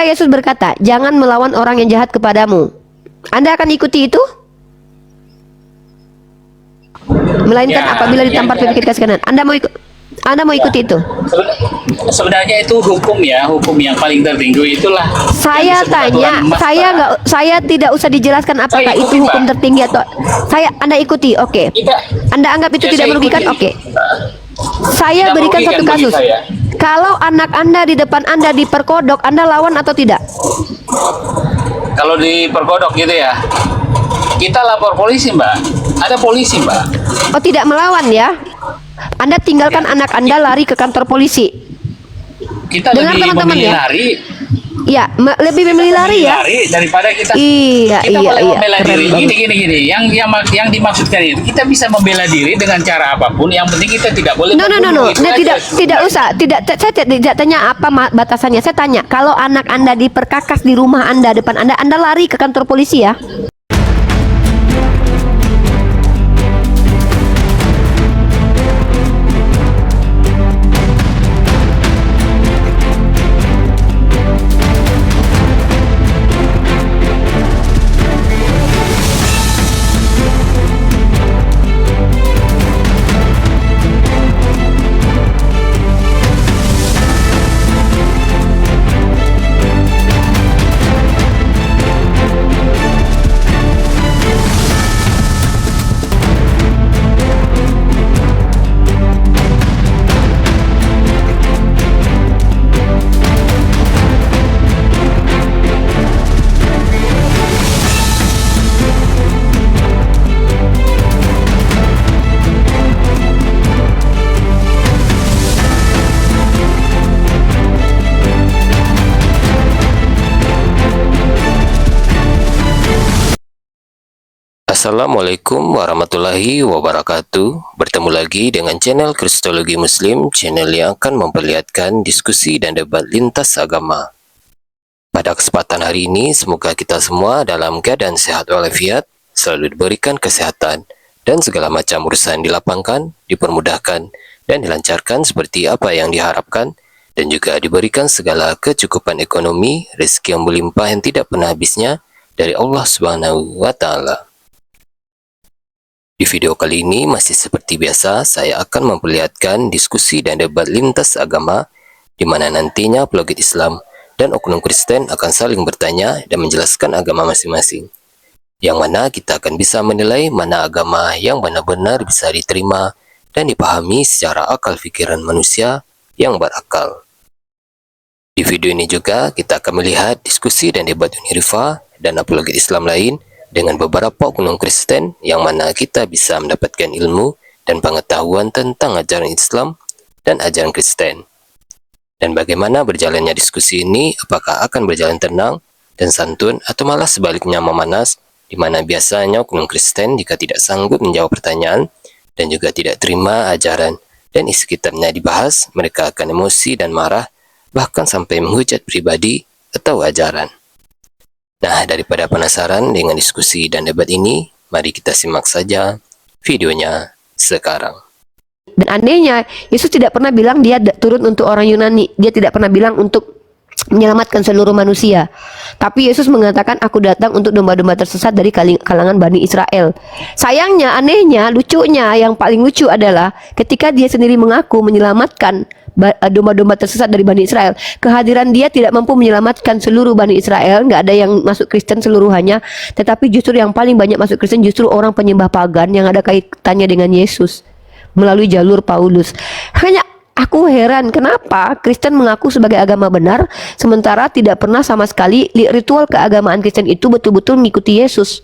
Ketika Yesus berkata, jangan melawan orang yang jahat kepadamu, Anda akan ikuti itu? Melainkan Ya, apabila ditampar ya. pipi kasih kanan, Anda mau ikuti itu? Sebenarnya itu hukum ya, hukum yang paling tertinggi itulah. Saya tanya, saya tidak usah dijelaskan apakah Saya ikuti, itu hukum Pak. tertinggi atau Anda ikuti, oke. Anda anggap itu Ya, tidak saya merugikan, ikuti. oke. Saya Tidak berikan merugikan satu bagi kasus. saya. Kalau anak Anda di depan Anda diperkodok, Anda lawan atau tidak? Kalau diperkodok gitu ya, kita lapor polisi, Mbak. Ada polisi, Mbak. Oh, tidak melawan ya? Anda tinggalkan Ya. anak Anda lari ke kantor polisi. Kita Dengar lebih teman-teman memilih ya? lari. Iya, lebih memilih lari ya? Lari daripada kita. Iya, Kita iya, boleh iya. membela Keren diri. banget. Gini. Yang dimaksudkan itu kita bisa membela diri dengan cara apapun. Yang penting kita tidak boleh. No. membunuh. Itu Nah, aja tidak sebenarnya. usah. Saya tidak tanya apa batasannya. Saya tanya, kalau anak Anda diperkakas di rumah Anda, depan Anda lari ke kantor polisi ya? Assalamualaikum warahmatullahi wabarakatuh. Bertemu lagi dengan channel Kristologi Muslim, channel yang akan memperlihatkan diskusi dan debat lintas agama. Pada kesempatan hari ini, semoga kita semua dalam keadaan sehat walafiat, selalu diberikan kesehatan, dan segala macam urusan dilapangkan, dipermudahkan, dan dilancarkan seperti apa yang diharapkan, dan juga diberikan segala kecukupan ekonomi, rezeki yang berlimpah yang tidak pernah habisnya dari Allah Subhanahu wa Ta'ala. Di video kali ini masih seperti biasa, saya akan memperlihatkan diskusi dan debat lintas agama di mana nantinya apologet Islam dan oknum Kristen akan saling bertanya dan menjelaskan agama masing-masing. Yang mana kita akan bisa menilai mana agama yang benar-benar bisa diterima dan dipahami secara akal pikiran manusia yang berakal. Di video ini juga kita akan melihat diskusi dan debat Unirifa dan apologet Islam lain dengan beberapa oknum Kristen yang mana kita bisa mendapatkan ilmu dan pengetahuan tentang ajaran Islam dan ajaran Kristen. Dan bagaimana berjalannya diskusi ini, apakah akan berjalan tenang dan santun atau malah sebaliknya memanas, di mana biasanya oknum Kristen jika tidak sanggup menjawab pertanyaan dan juga tidak terima ajaran dan isi kitabnya dibahas, mereka akan emosi dan marah, bahkan sampai menghujat pribadi atau ajaran. Nah, daripada penasaran dengan diskusi dan debat ini, mari kita simak saja videonya sekarang. Dan anehnya, Yesus tidak pernah bilang dia turun untuk orang Yunani. Dia tidak pernah bilang untuk menyelamatkan seluruh manusia. Tapi Yesus mengatakan, aku datang untuk domba-domba tersesat dari kalangan Bani Israel. Sayangnya, anehnya, lucunya, yang paling lucu adalah ketika dia sendiri mengaku menyelamatkan domba-domba tersesat dari Bani Israel, kehadiran dia tidak mampu menyelamatkan seluruh Bani Israel. Nggak ada yang masuk Kristen seluruhannya, tetapi justru yang paling banyak masuk Kristen justru orang penyembah pagan yang ada kaitannya dengan Yesus melalui jalur Paulus. Hanya aku heran kenapa Kristen mengaku sebagai agama benar sementara tidak pernah sama sekali ritual keagamaan Kristen itu betul-betul mengikuti Yesus.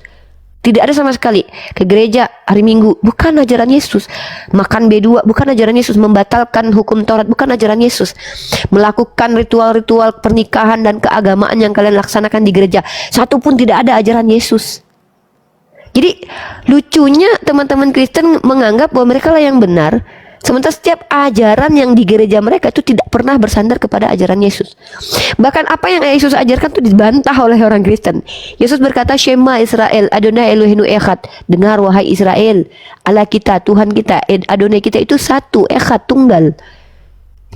Tidak ada sama sekali. Ke gereja hari Minggu bukan ajaran Yesus. Makan B2 bukan ajaran Yesus. Membatalkan hukum Taurat bukan ajaran Yesus. Melakukan ritual-ritual pernikahan dan keagamaan yang kalian laksanakan di gereja, satu pun tidak ada ajaran Yesus. Jadi lucunya teman-teman Kristen menganggap bahwa mereka lah yang benar, sementara setiap ajaran yang di gereja mereka itu tidak pernah bersandar kepada ajaran Yesus. Bahkan apa yang Yesus ajarkan itu dibantah oleh orang Kristen. Yesus berkata, Shema Israel, Adonai Eloheinu Echad. Dengar wahai Israel, Allah kita, Tuhan kita, Adonai kita itu satu, Echad, tunggal.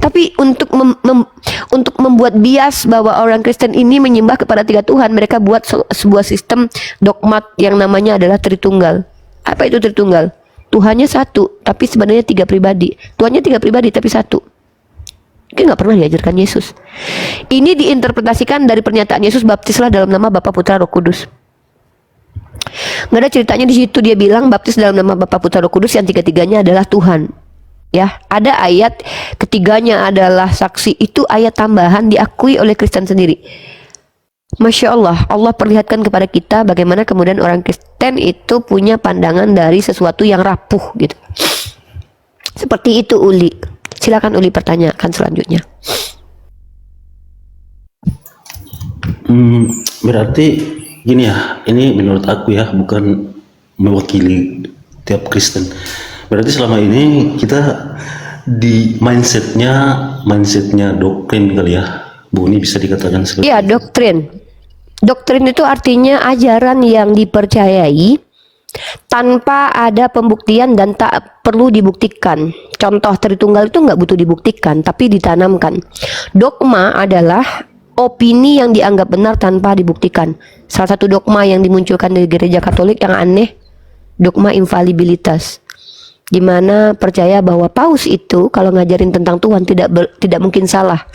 Tapi untuk membuat bias bahwa orang Kristen ini menyembah kepada tiga Tuhan, mereka buat sebuah sistem dogmat yang namanya adalah Tritunggal. Apa itu Tritunggal? Tuhannya satu, tapi sebenarnya tiga pribadi. Tuhannya tiga pribadi, tapi satu. Itu nggak pernah diajarkan Yesus. Ini diinterpretasikan dari pernyataan Yesus, baptislah dalam nama Bapa, Putra, Roh Kudus. Nggak ada ceritanya di situ dia bilang baptis dalam nama Bapa, Putra, Roh Kudus yang tiga-tiganya adalah Tuhan. Ya, ada ayat ketiganya adalah saksi, itu ayat tambahan diakui oleh Kristen sendiri. Masya Allah, Allah perlihatkan kepada kita bagaimana kemudian orang Kristen itu punya pandangan dari sesuatu yang rapuh gitu. Seperti itu Uli. Silakan Uli pertanyakan selanjutnya. Berarti gini ya, ini menurut aku ya, bukan mewakili tiap Kristen. Berarti selama ini kita di mindsetnya doktrin kali ya, Bu, ini bisa dikatakan seperti Iya, doktrin. Doktrin itu artinya ajaran yang dipercayai tanpa ada pembuktian dan tak perlu dibuktikan. Contoh Tritunggal itu nggak butuh dibuktikan, tapi ditanamkan. Dogma adalah opini yang dianggap benar tanpa dibuktikan. Salah satu dogma yang dimunculkan dari gereja Katolik yang aneh, dogma infalibilitas, di mana percaya bahwa paus itu kalau ngajarin tentang Tuhan tidak mungkin salah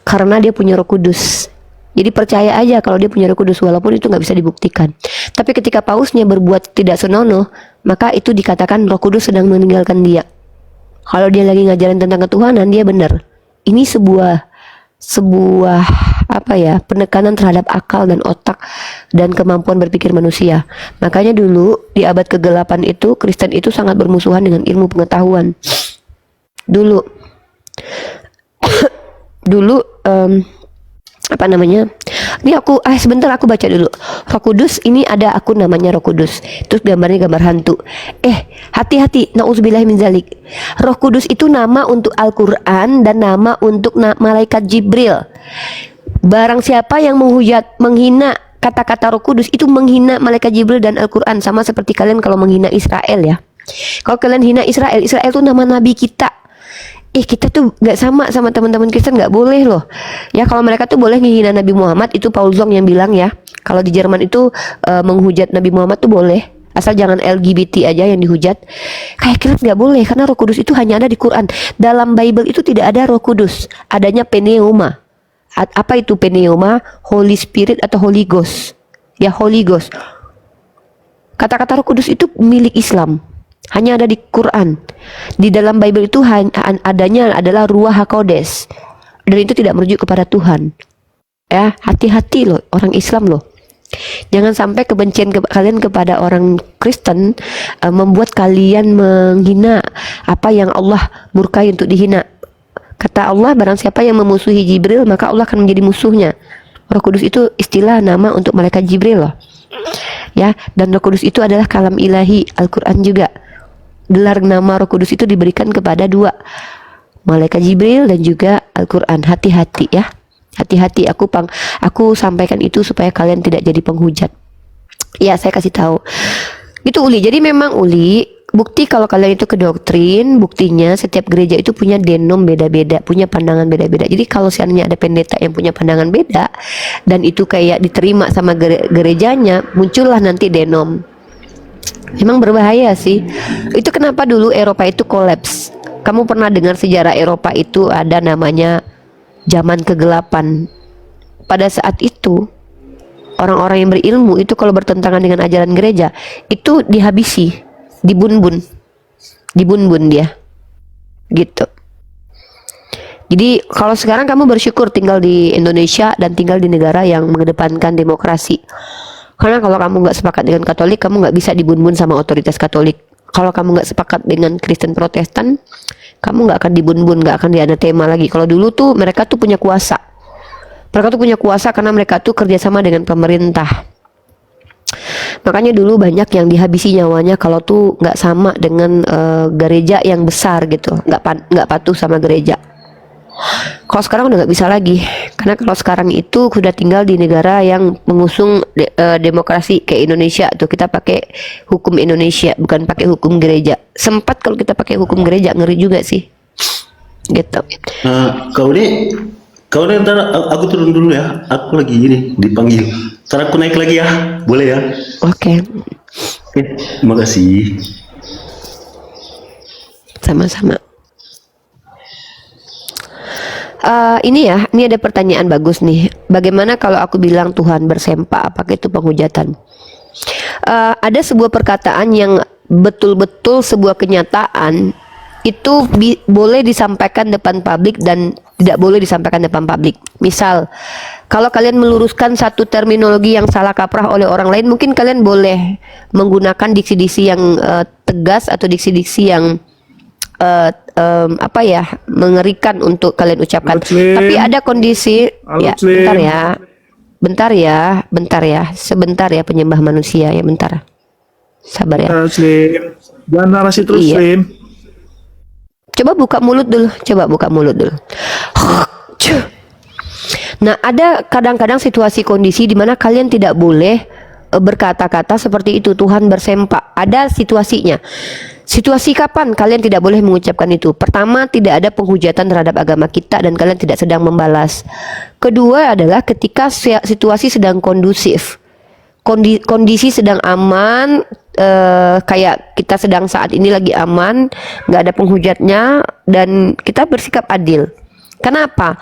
karena dia punya Roh Kudus. Jadi percaya aja kalau dia punya Roh Kudus walaupun itu nggak bisa dibuktikan. Tapi ketika pausnya berbuat tidak senonoh, maka itu dikatakan Roh Kudus sedang meninggalkan dia. Kalau dia lagi ngajarin tentang ketuhanan, dia benar. Ini sebuah apa ya, penekanan terhadap akal dan otak dan kemampuan berpikir manusia. Makanya dulu di abad ke-8 itu Kristen itu sangat bermusuhan dengan ilmu pengetahuan. Dulu apa namanya? Ini sebentar aku baca dulu. Roh Kudus ini ada akun namanya Roh Kudus. Terus gambarnya gambar hantu. Hati-hati, nauzubillahi min zalik. Roh Kudus itu nama untuk Al-Qur'an dan nama untuk malaikat Jibril. Barang siapa yang menghina kata-kata Roh Kudus itu menghina malaikat Jibril dan Al-Qur'an, sama seperti kalian kalau menghina Israel ya. Kalau kalian hina Israel itu nama nabi kita. Kita tuh nggak sama teman-teman Kristen, nggak boleh loh. Ya kalau mereka tuh boleh menghina Nabi Muhammad, itu Paul Zong yang bilang ya. Kalau di Jerman itu menghujat Nabi Muhammad tuh boleh, asal jangan LGBT aja yang dihujat. Kayak kira nggak boleh karena Roh Kudus itu hanya ada di Quran. Dalam Bible itu tidak ada Roh Kudus, adanya pneuma. Apa itu pneuma? Holy Spirit atau Holy Ghost. Ya Holy Ghost. Kata-kata Roh Kudus itu milik Islam. Hanya ada di Quran. Di dalam Bible itu adanya adalah Ruach HaKodes. Dan itu tidak merujuk kepada Tuhan. Ya, hati-hati loh orang Islam loh. Jangan sampai kebencian kalian kepada orang Kristen membuat kalian menghina apa yang Allah murkai untuk dihina. Kata Allah, barang siapa yang memusuhi Jibril, maka Allah akan menjadi musuhnya. Roh Kudus itu istilah nama untuk malaikat Jibril loh. Ya, dan Roh Kudus itu adalah kalam ilahi, Al-Quran juga. Gelar nama Roh Kudus itu diberikan kepada dua, malaikat Jibril dan juga Al-Quran. Hati-hati ya, hati-hati. Aku sampaikan itu supaya kalian tidak jadi penghujat. Ya, saya kasih tahu. Itu Uli. Jadi memang Uli, bukti kalau kalian itu ke doktrin, buktinya setiap gereja itu punya denom beda-beda, punya pandangan beda-beda. Jadi kalau seandainya ada pendeta yang punya pandangan beda dan itu kayak diterima sama gerejanya, muncullah nanti denom. Memang berbahaya sih. Itu kenapa dulu Eropa itu kolaps. Kamu pernah dengar sejarah Eropa itu ada namanya zaman kegelapan. Pada saat itu orang-orang yang berilmu itu kalau bertentangan dengan ajaran gereja itu dihabisi, dibun-bun dia gitu. Jadi kalau sekarang kamu bersyukur tinggal di Indonesia dan tinggal di negara yang mengedepankan demokrasi. Karena kalau kamu nggak sepakat dengan Katolik, kamu nggak bisa dibun-bun sama otoritas Katolik. Kalau kamu nggak sepakat dengan Kristen Protestan, kamu nggak akan dibun-bun, nggak akan dianatema lagi. Kalau dulu tuh mereka tuh punya kuasa. Mereka tuh punya kuasa karena mereka tuh kerjasama dengan pemerintah. Makanya dulu banyak yang dihabisi nyawanya kalau tuh nggak sama dengan gereja yang besar gitu, nggak patuh sama gereja. Kalau sekarang udah nggak bisa lagi, karena kalau sekarang itu sudah tinggal di negara yang mengusung demokrasi kayak Indonesia tuh, kita pakai hukum Indonesia bukan pakai hukum gereja. Sempat kalau kita pakai hukum gereja ngeri juga sih. gitu. Kau nih ntar aku turun dulu ya. Aku lagi ini dipanggil. Ntar aku naik lagi ya. Boleh ya? Oke, Oke, terima kasih. sama-sama. Ini ada pertanyaan bagus nih. Bagaimana kalau aku bilang Tuhan bersempak? Apakah itu penghujatan? Ada sebuah perkataan yang betul-betul sebuah kenyataan itu boleh disampaikan depan publik dan tidak boleh disampaikan depan publik. Misal, kalau kalian meluruskan satu terminologi yang salah kaprah oleh orang lain, mungkin kalian boleh menggunakan diksi-diksi yang tegas atau diksi-diksi yang mengerikan untuk kalian ucapkan. Tapi ada kondisi, ya, bentar ya, sebentar ya penyembah manusia ya, bentar, sabar ya. Slim, jangan narasi terus, Iya. Slim. Coba buka mulut dulu. Nah, ada kadang-kadang situasi kondisi di mana kalian tidak boleh berkata-kata seperti itu, Tuhan bersempak. Ada situasinya. Situasi kapan kalian tidak boleh mengucapkan itu? Pertama, tidak ada penghujatan terhadap agama kita dan kalian tidak sedang membalas. Kedua adalah ketika situasi sedang kondusif. Kondisi sedang aman, kayak kita sedang saat ini lagi aman, nggak ada penghujatnya, dan kita bersikap adil. Kenapa?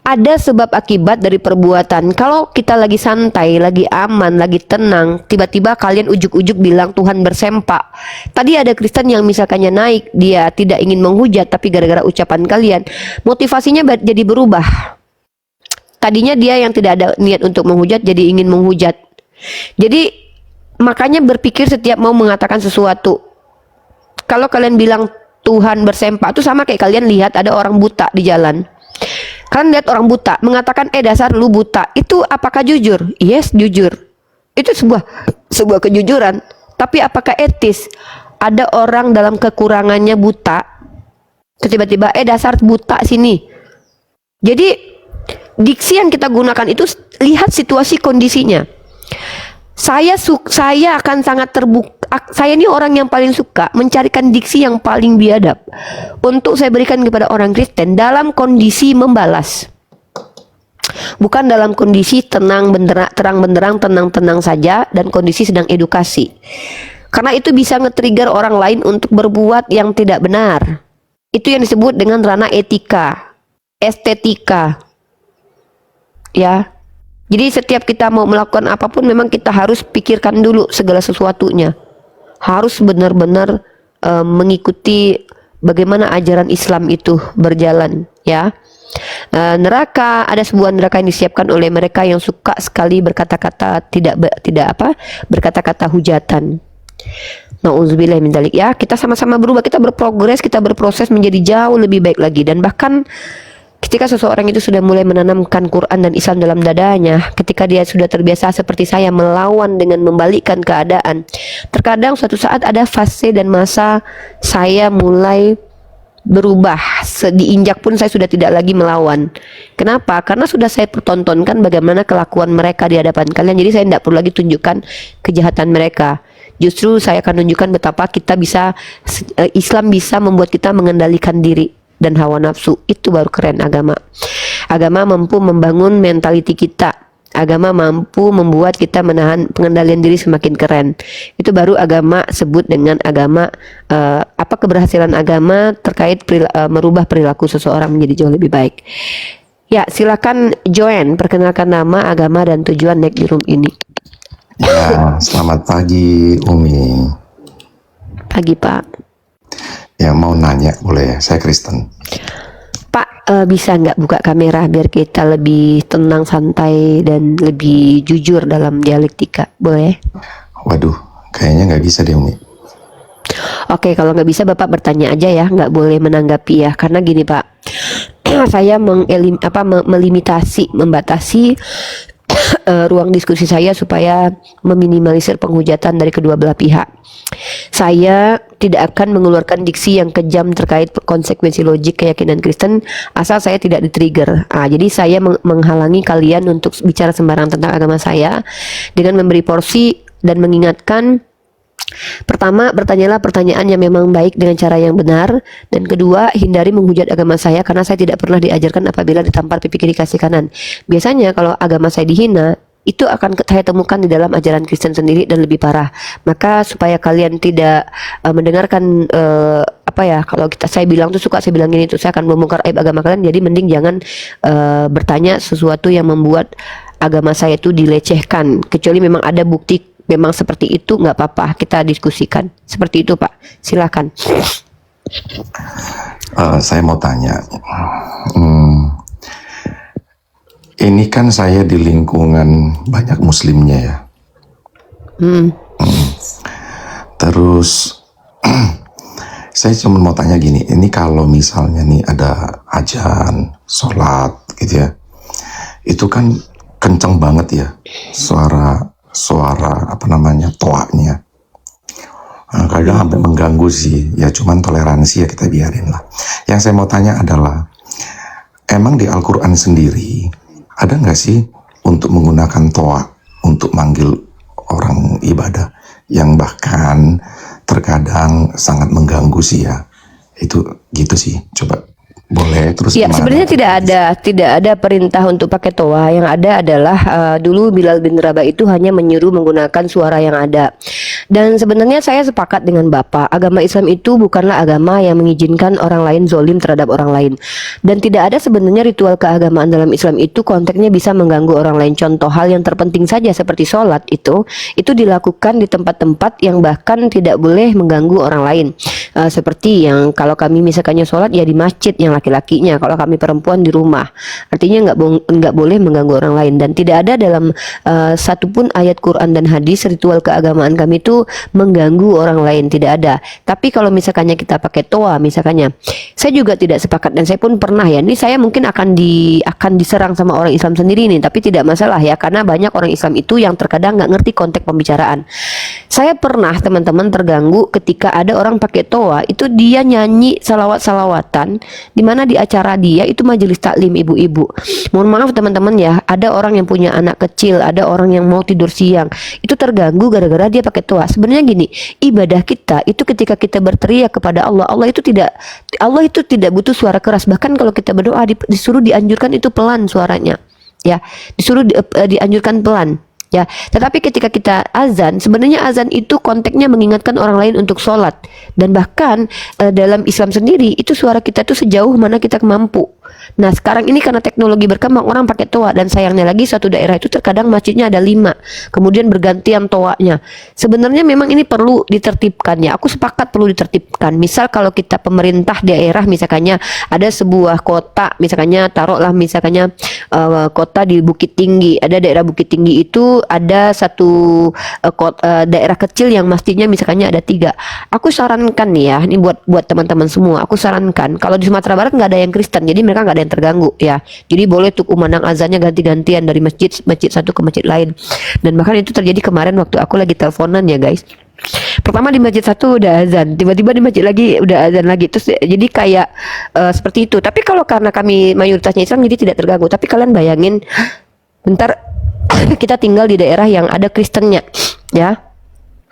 Ada sebab akibat dari perbuatan. Kalau kita lagi santai, lagi aman, lagi tenang, tiba-tiba kalian ujuk-ujuk bilang Tuhan bersempak. Tadi ada Kristen yang misalkannya naik, dia tidak ingin menghujat, tapi gara-gara ucapan kalian, motivasinya jadi berubah. Tadinya dia yang tidak ada niat untuk menghujat, jadi ingin menghujat. Jadi makanya berpikir setiap mau mengatakan sesuatu. Kalau kalian bilang Tuhan bersempak, itu sama kayak kalian lihat ada orang buta di jalan. Kalian lihat orang buta, mengatakan dasar lu buta. Itu apakah jujur? Yes, jujur. Itu sebuah kejujuran. Tapi apakah etis? Ada orang dalam kekurangannya buta, tiba-tiba dasar buta sini. Jadi diksi yang kita gunakan itu lihat situasi kondisinya. Saya akan sangat terbuka. Saya ini orang yang paling suka mencarikan diksi yang paling biadab untuk saya berikan kepada orang Kristen dalam kondisi membalas, bukan dalam kondisi terang benderang tenang-tenang saja dan kondisi sedang edukasi. Karena itu bisa nge-trigger orang lain untuk berbuat yang tidak benar. Itu yang disebut dengan ranah etika, estetika. Ya. Jadi setiap kita mau melakukan apapun memang kita harus pikirkan dulu segala sesuatunya. Harus benar-benar mengikuti bagaimana ajaran Islam itu berjalan, ya. Neraka, ada sebuah neraka yang disiapkan oleh mereka yang suka sekali berkata-kata berkata-kata hujatan. Nauzubillah min dzalik, ya. Kita sama-sama berubah, kita berprogres, kita berproses menjadi jauh lebih baik lagi. Dan bahkan ketika seseorang itu sudah mulai menanamkan Quran dan Islam dalam dadanya, ketika dia sudah terbiasa seperti saya melawan dengan membalikkan keadaan, terkadang suatu saat ada fase dan masa saya mulai berubah. Diinjak pun saya sudah tidak lagi melawan. Kenapa? Karena sudah saya pertontonkan bagaimana kelakuan mereka di hadapan kalian. Jadi saya tidak perlu lagi tunjukkan kejahatan mereka. Justru saya akan tunjukkan betapa kita bisa, Islam bisa membuat kita mengendalikan diri dan hawa nafsu. Itu baru keren agama. Agama mampu membangun mentaliti kita. Agama mampu membuat kita menahan pengendalian diri semakin keren. Itu baru agama sebut dengan agama. Apa keberhasilan agama terkait merubah perilaku seseorang menjadi jauh lebih baik. Ya, silakan join, perkenalkan nama, agama, dan tujuan naik di room ini. Ya, selamat pagi Umi. Pagi Pak. Ya, mau nanya boleh? Saya Kristen. Pak, bisa nggak buka kamera biar kita lebih tenang, santai, dan lebih jujur dalam dialektika? Boleh? Waduh, kayaknya nggak bisa deh Umi. Oke, kalau nggak bisa Bapak bertanya aja ya, nggak boleh menanggapi ya. Karena gini Pak, saya membatasi ruang diskusi saya supaya meminimalisir penghujatan dari kedua belah pihak. Saya tidak akan mengeluarkan diksi yang kejam terkait konsekuensi logik keyakinan Kristen asal saya tidak di-trigger. Jadi saya menghalangi kalian untuk bicara sembarang tentang agama saya dengan memberi porsi dan mengingatkan Pertama, bertanyalah pertanyaan yang memang baik dengan cara yang benar. Dan kedua, hindari menghujat agama saya karena saya tidak pernah diajarkan apabila ditampar pipi kiri kasih kanan. Biasanya kalau agama saya dihina, itu akan saya temukan di dalam ajaran Kristen sendiri dan lebih parah. Maka supaya kalian tidak mendengarkan kalau saya bilang tuh suka saya bilang gini tuh, saya akan membongkar aib agama kalian. Jadi mending jangan bertanya sesuatu yang membuat agama saya itu dilecehkan, kecuali memang ada bukti memang seperti itu, nggak apa-apa, kita diskusikan. Seperti itu, Pak. Silakan. Saya mau tanya, ini kan saya di lingkungan banyak muslimnya ya. Terus saya cuma mau tanya gini, ini kalau misalnya nih ada azan, sholat gitu ya, itu kan kenceng banget ya suara toaknya. Nah, kadang sampai mengganggu sih, ya cuman toleransi ya kita biarin lah. Yang saya mau tanya adalah, emang di Al-Quran sendiri ada nggak sih untuk menggunakan toa untuk manggil orang ibadah yang bahkan terkadang sangat mengganggu sih ya? Itu gitu sih, coba boleh terus. Ya, sebenarnya tidak ada perintah untuk pakai toa. Yang ada adalah dulu Bilal bin Rabah itu hanya menyuruh menggunakan suara yang ada. Dan sebenarnya saya sepakat dengan Bapak, agama Islam itu bukanlah agama yang mengizinkan orang lain zolim terhadap orang lain. Dan tidak ada sebenarnya ritual keagamaan dalam Islam itu konteksnya bisa mengganggu orang lain. Contoh hal yang terpenting saja seperti sholat itu dilakukan di tempat-tempat yang bahkan tidak boleh mengganggu orang lain. Seperti yang kalau kami misalkannya sholat ya di masjid yang laki-lakinya, kalau kami perempuan di rumah. Artinya nggak boleh mengganggu orang lain. Dan tidak ada dalam satupun ayat Quran dan hadis ritual keagamaan kami itu mengganggu orang lain, tidak ada. Tapi kalau misalkannya kita pakai toa misalkannya, saya juga tidak sepakat dan saya pun pernah ya. Ini saya mungkin akan diserang sama orang Islam sendiri nih, tapi tidak masalah ya, karena banyak orang Islam itu yang terkadang nggak ngerti konteks pembicaraan. Saya pernah teman-teman terganggu ketika ada orang pakai toa itu dia nyanyi salawat-salawatan di mana di acara dia itu majelis taklim ibu-ibu. Mohon maaf teman-teman ya, ada orang yang punya anak kecil, ada orang yang mau tidur siang, itu terganggu gara-gara dia pakai toa. Sebenarnya gini, ibadah kita itu ketika kita berteriak kepada Allah, Allah itu tidak butuh suara keras. Bahkan kalau kita berdoa disuruh dianjurkan itu pelan suaranya. Ya, disuruh dianjurkan pelan. Ya, tetapi ketika kita azan, sebenarnya azan itu konteksnya mengingatkan orang lain untuk sholat. Dan bahkan dalam Islam sendiri itu suara kita itu sejauh mana kita mampu. Nah sekarang ini karena teknologi berkembang orang pakai toa, dan sayangnya lagi satu daerah itu terkadang masjidnya ada 5, kemudian bergantian toanya. Sebenarnya memang ini perlu ditertibkan ya, aku sepakat perlu ditertibkan. Misal kalau kita pemerintah daerah misalkannya ada sebuah kota, misalkannya taruhlah misalkannya kota di Bukit Tinggi, ada daerah Bukit Tinggi itu ada satu daerah kecil yang masjidnya misalkannya ada 3. Aku sarankan nih ya, ini buat teman-teman semua, aku sarankan kalau di Sumatera Barat nggak ada yang Kristen, jadi mereka nggak ada yang terganggu ya. Jadi boleh tuh kumandang azannya ganti-gantian dari masjid satu ke masjid lain. Dan bahkan itu terjadi kemarin waktu aku lagi teleponan ya guys. Pertama di masjid satu udah azan, tiba-tiba di masjid lagi udah azan lagi. Terus jadi kayak seperti itu. Tapi kalau karena kami mayoritasnya Islam jadi tidak terganggu. Tapi kalian bayangin, bentar kita tinggal di daerah yang ada Kristennya ya.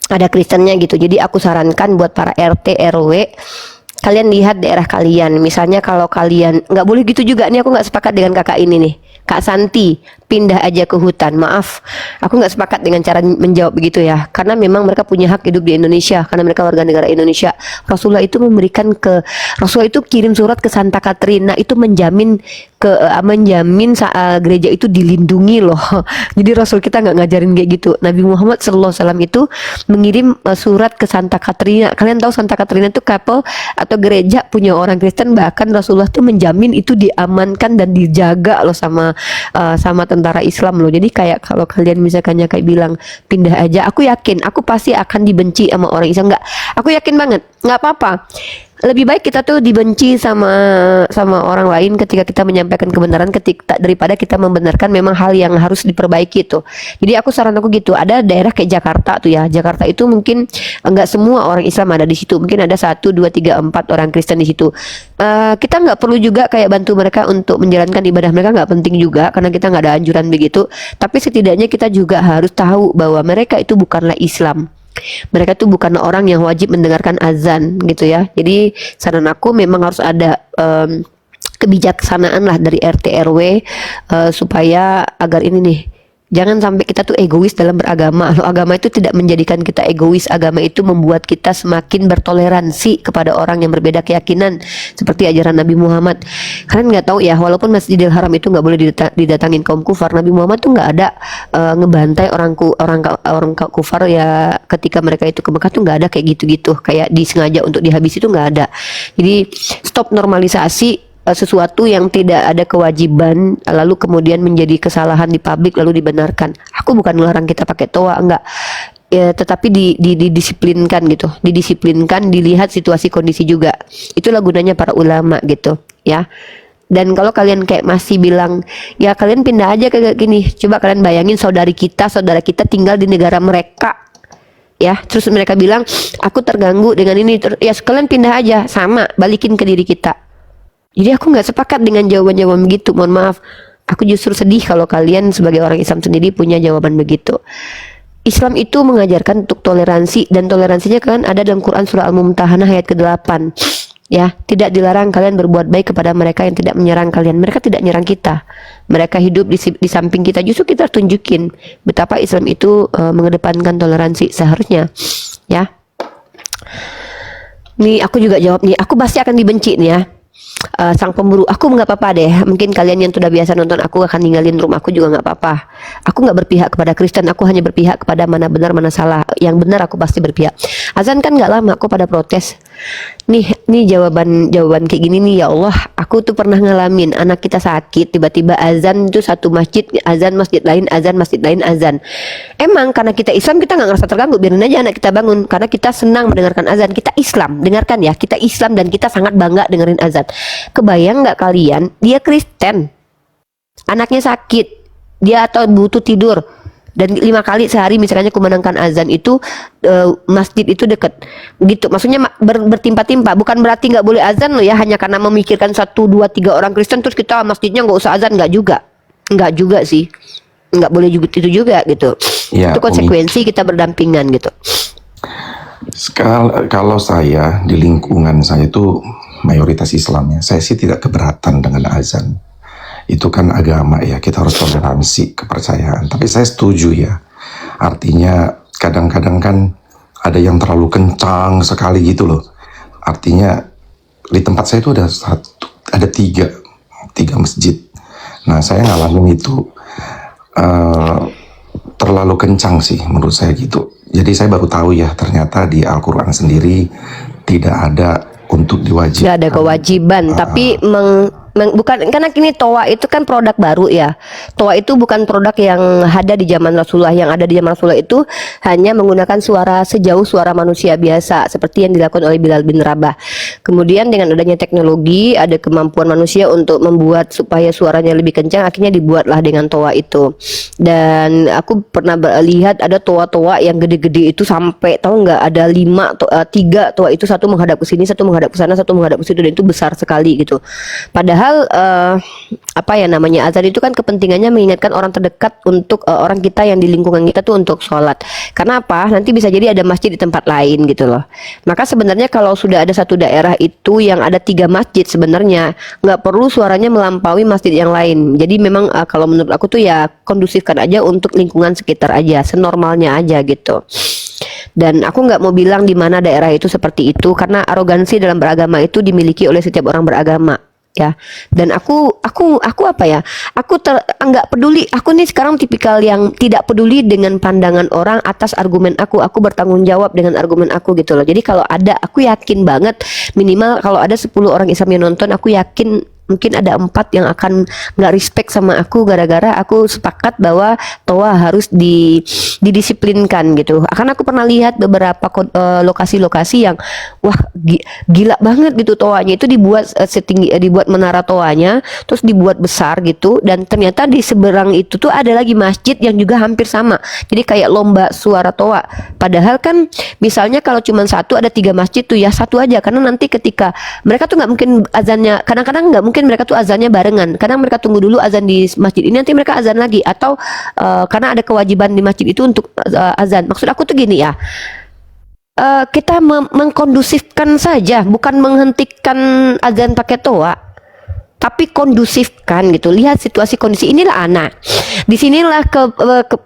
Ada Kristennya gitu. Jadi aku sarankan buat para RT RW, kalian lihat daerah kalian. Misalnya kalau kalian nggak boleh gitu juga nih, aku nggak sepakat dengan kakak ini nih, Kak Santi, pindah aja ke hutan. Maaf, aku nggak sepakat dengan cara menjawab begitu ya, karena memang mereka punya hak hidup di Indonesia, karena mereka warga negara Indonesia. Rasulullah itu Rasulullah itu kirim surat ke Santa Katrina itu menjamin gereja itu dilindungi loh. Jadi Rasul kita nggak ngajarin kayak gitu. Nabi Muhammad SAW itu mengirim surat ke Santa Katrina. Kalian tahu Santa Katrina itu kapel atau gereja punya orang Kristen, bahkan Rasulullah tuh menjamin itu diamankan dan dijaga loh sama tentara Islam loh. Jadi kayak kalau kalian misalkannya kayak bilang pindah aja, aku yakin aku pasti akan dibenci sama orang Islam. Nggak, aku yakin banget, nggak apa-apa. Lebih baik kita tuh dibenci sama orang lain ketika kita menyampaikan kebenaran daripada kita membenarkan memang hal yang harus diperbaiki itu. Jadi aku saran aku gitu. Ada daerah kayak Jakarta tuh ya. Jakarta itu mungkin enggak semua orang Islam ada di situ. Mungkin ada 1, 2, 3, 4 orang Kristen di situ. Kita nggak perlu juga kayak bantu mereka untuk menjalankan ibadah mereka, nggak penting juga karena kita nggak ada anjuran begitu. Tapi setidaknya kita juga harus tahu bahwa mereka itu bukanlah Islam. Mereka tuh bukan orang yang wajib mendengarkan azan gitu ya. Jadi saran aku memang harus ada kebijaksanaan lah dari RT RW supaya agar ini nih, jangan sampai kita tuh egois dalam beragama. Agama itu tidak menjadikan kita egois. Agama itu membuat kita semakin bertoleransi kepada orang yang berbeda keyakinan, seperti ajaran Nabi Muhammad. Kalian nggak tahu ya, walaupun Masjidil Haram itu nggak boleh didatangin kaum kufar, Nabi Muhammad tuh nggak ada ngebantai orang kufar ya ketika mereka itu ke Mekah, tuh nggak ada kayak gitu-gitu, kayak disengaja untuk dihabisi, itu nggak ada. Jadi stop normalisasi sesuatu yang tidak ada kewajiban lalu kemudian menjadi kesalahan di publik lalu dibenarkan. Aku bukan melarang kita pakai toa, enggak ya, tetapi didisiplinkan gitu, didisiplinkan, dilihat situasi kondisi juga. Itulah gunanya para ulama gitu ya. Dan kalau kalian kayak masih bilang ya kalian pindah aja ke gini, coba kalian bayangin saudara kita tinggal di negara mereka ya, terus mereka bilang aku terganggu dengan ini, ya kalian pindah aja, sama, balikin ke diri kita. Jadi aku nggak sepakat dengan jawaban-jawaban begitu. Mohon maaf, aku justru sedih kalau kalian sebagai orang Islam sendiri punya jawaban begitu. Islam itu mengajarkan untuk toleransi, dan toleransinya kan ada dalam Quran surah Al-Mumtahanah ayat ke-8. Ya, tidak dilarang kalian berbuat baik kepada mereka yang tidak menyerang kalian. Mereka tidak menyerang kita. Mereka hidup di samping kita. Justru kita tunjukin betapa Islam itu mengedepankan toleransi seharusnya. Ya. Nih aku juga jawab nih. Aku pasti akan dibenci nih ya. Sang pemburu, aku nggak apa-apa deh. Mungkin kalian yang sudah biasa nonton aku akan ninggalin rumahku juga nggak apa-apa. Aku nggak berpihak kepada Kristen, aku hanya berpihak kepada mana benar mana salah. Yang benar aku pasti berpihak. Azan kan nggak lama, aku pada protes. Nih jawaban kayak gini nih, ya Allah. Aku tuh pernah ngalamin anak kita sakit, tiba-tiba azan itu satu masjid, azan masjid lain, azan masjid lain, azan. Emang karena kita Islam kita nggak ngerasa terganggu, biarin aja anak kita bangun, karena kita senang mendengarkan azan. Kita Islam, dengarkan ya, kita Islam dan kita sangat bangga dengerin azan. Kebayang nggak kalian, dia Kristen, anaknya sakit, dia atau butuh tidur, dan 5 kali sehari misalnya kumandangkan azan itu masjid itu dekat gitu, maksudnya bertimpa-timpa. Bukan berarti nggak boleh azan loh ya, hanya karena memikirkan 1, 2, 3 orang Kristen terus kita masjidnya nggak usah azan, nggak juga sih, nggak boleh juga itu juga gitu ya, itu konsekuensi kita berdampingan gitu. Kalau saya di lingkungan saya itu mayoritas Islamnya, saya sih tidak keberatan dengan azan. Itu kan agama ya, kita harus toleransi kepercayaan. Tapi saya setuju ya, artinya kadang-kadang kan ada yang terlalu kencang sekali gitu loh. Artinya di tempat saya itu ada tiga masjid. Nah saya ngalamin itu terlalu kencang sih menurut saya gitu. Jadi saya baru tahu ya, ternyata di Al-Quran sendiri tidak ada untuk diwajibkan. Tidak ada kewajiban, tapi bukan, karena kini toa itu kan produk baru ya. Toa itu bukan produk yang ada di zaman Rasulullah. Yang ada di zaman Rasulullah itu hanya menggunakan suara sejauh suara manusia biasa, seperti yang dilakukan oleh Bilal bin Rabah. Kemudian dengan adanya teknologi, ada kemampuan manusia untuk membuat supaya suaranya lebih kencang, akhirnya dibuatlah dengan toa itu. Dan aku pernah lihat ada toa-toa yang gede-gede itu sampai, tahu nggak, ada 3 toa itu, satu menghadap ke sini, satu menghadap ke sana, satu menghadap ke situ, dan itu besar sekali gitu. Padahal apa ya namanya, azan itu kan kepentingannya mengingatkan orang terdekat untuk orang kita yang di lingkungan kita tuh untuk sholat. Karena apa? Nanti bisa jadi ada masjid di tempat lain gitu loh. Maka sebenarnya kalau sudah ada satu daerah itu yang ada 3 masjid, sebenarnya nggak perlu suaranya melampaui masjid yang lain. Jadi memang kalau menurut aku tuh ya kondusifkan aja untuk lingkungan sekitar aja, senormalnya aja gitu. Dan aku nggak mau bilang di mana daerah itu seperti itu, karena arogansi dalam beragama itu dimiliki oleh setiap orang beragama. Ya, dan aku apa ya, aku nggak peduli. Aku nih sekarang tipikal yang tidak peduli dengan pandangan orang atas argumen aku bertanggung jawab dengan argumen aku gitu loh. Jadi kalau ada, aku yakin banget minimal kalau ada 10 orang Islam yang nonton, aku yakin mungkin ada 4 yang akan nggak respect sama aku gara-gara aku sepakat bahwa toa harus didisiplinkan gitu. Karena aku pernah lihat beberapa lokasi-lokasi yang wah gila banget gitu, toanya itu dibuat dibuat menara toanya, terus dibuat besar gitu, dan ternyata di seberang itu tuh ada lagi masjid yang juga hampir sama. Jadi kayak lomba suara toa. Padahal kan misalnya kalau cuma satu, ada 3 masjid tuh ya satu aja, karena nanti ketika mereka tuh nggak mungkin azannya, kadang-kadang nggak mungkin mereka tuh azannya barengan. Kadang mereka tunggu dulu azan di masjid ini, nanti mereka azan lagi, atau karena ada kewajiban di masjid itu untuk azan. Maksud aku tuh gini ya, kita mengkondusifkan saja, bukan menghentikan azan pakai toa, tapi kondusifkan gitu. Lihat situasi kondisi inilah anak. Disinilah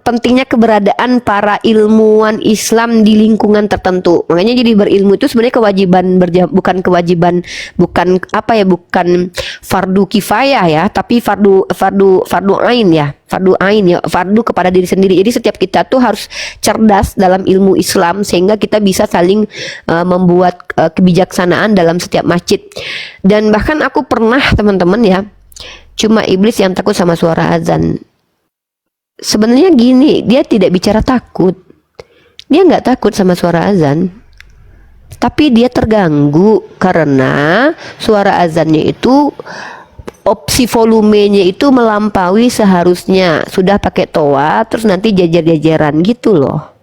pentingnya keberadaan para ilmuwan Islam di lingkungan tertentu. Makanya jadi berilmu itu sebenarnya kewajiban bukan kewajiban, bukan apa ya, bukan fardu kifayah ya, tapi fardu ain ya. Fardu ain ya, fardu kepada diri sendiri. Jadi setiap kita tuh harus cerdas dalam ilmu Islam sehingga kita bisa saling membuat kebijaksanaan dalam setiap masjid. Dan bahkan aku pernah, teman-teman ya, cuma iblis yang takut sama suara azan. Sebenarnya gini, dia tidak bicara takut. Dia nggak takut sama suara azan. Tapi dia terganggu karena suara azannya itu opsi volumenya itu melampaui seharusnya. Sudah pakai toa, terus nanti jajar-jajaran gitu loh.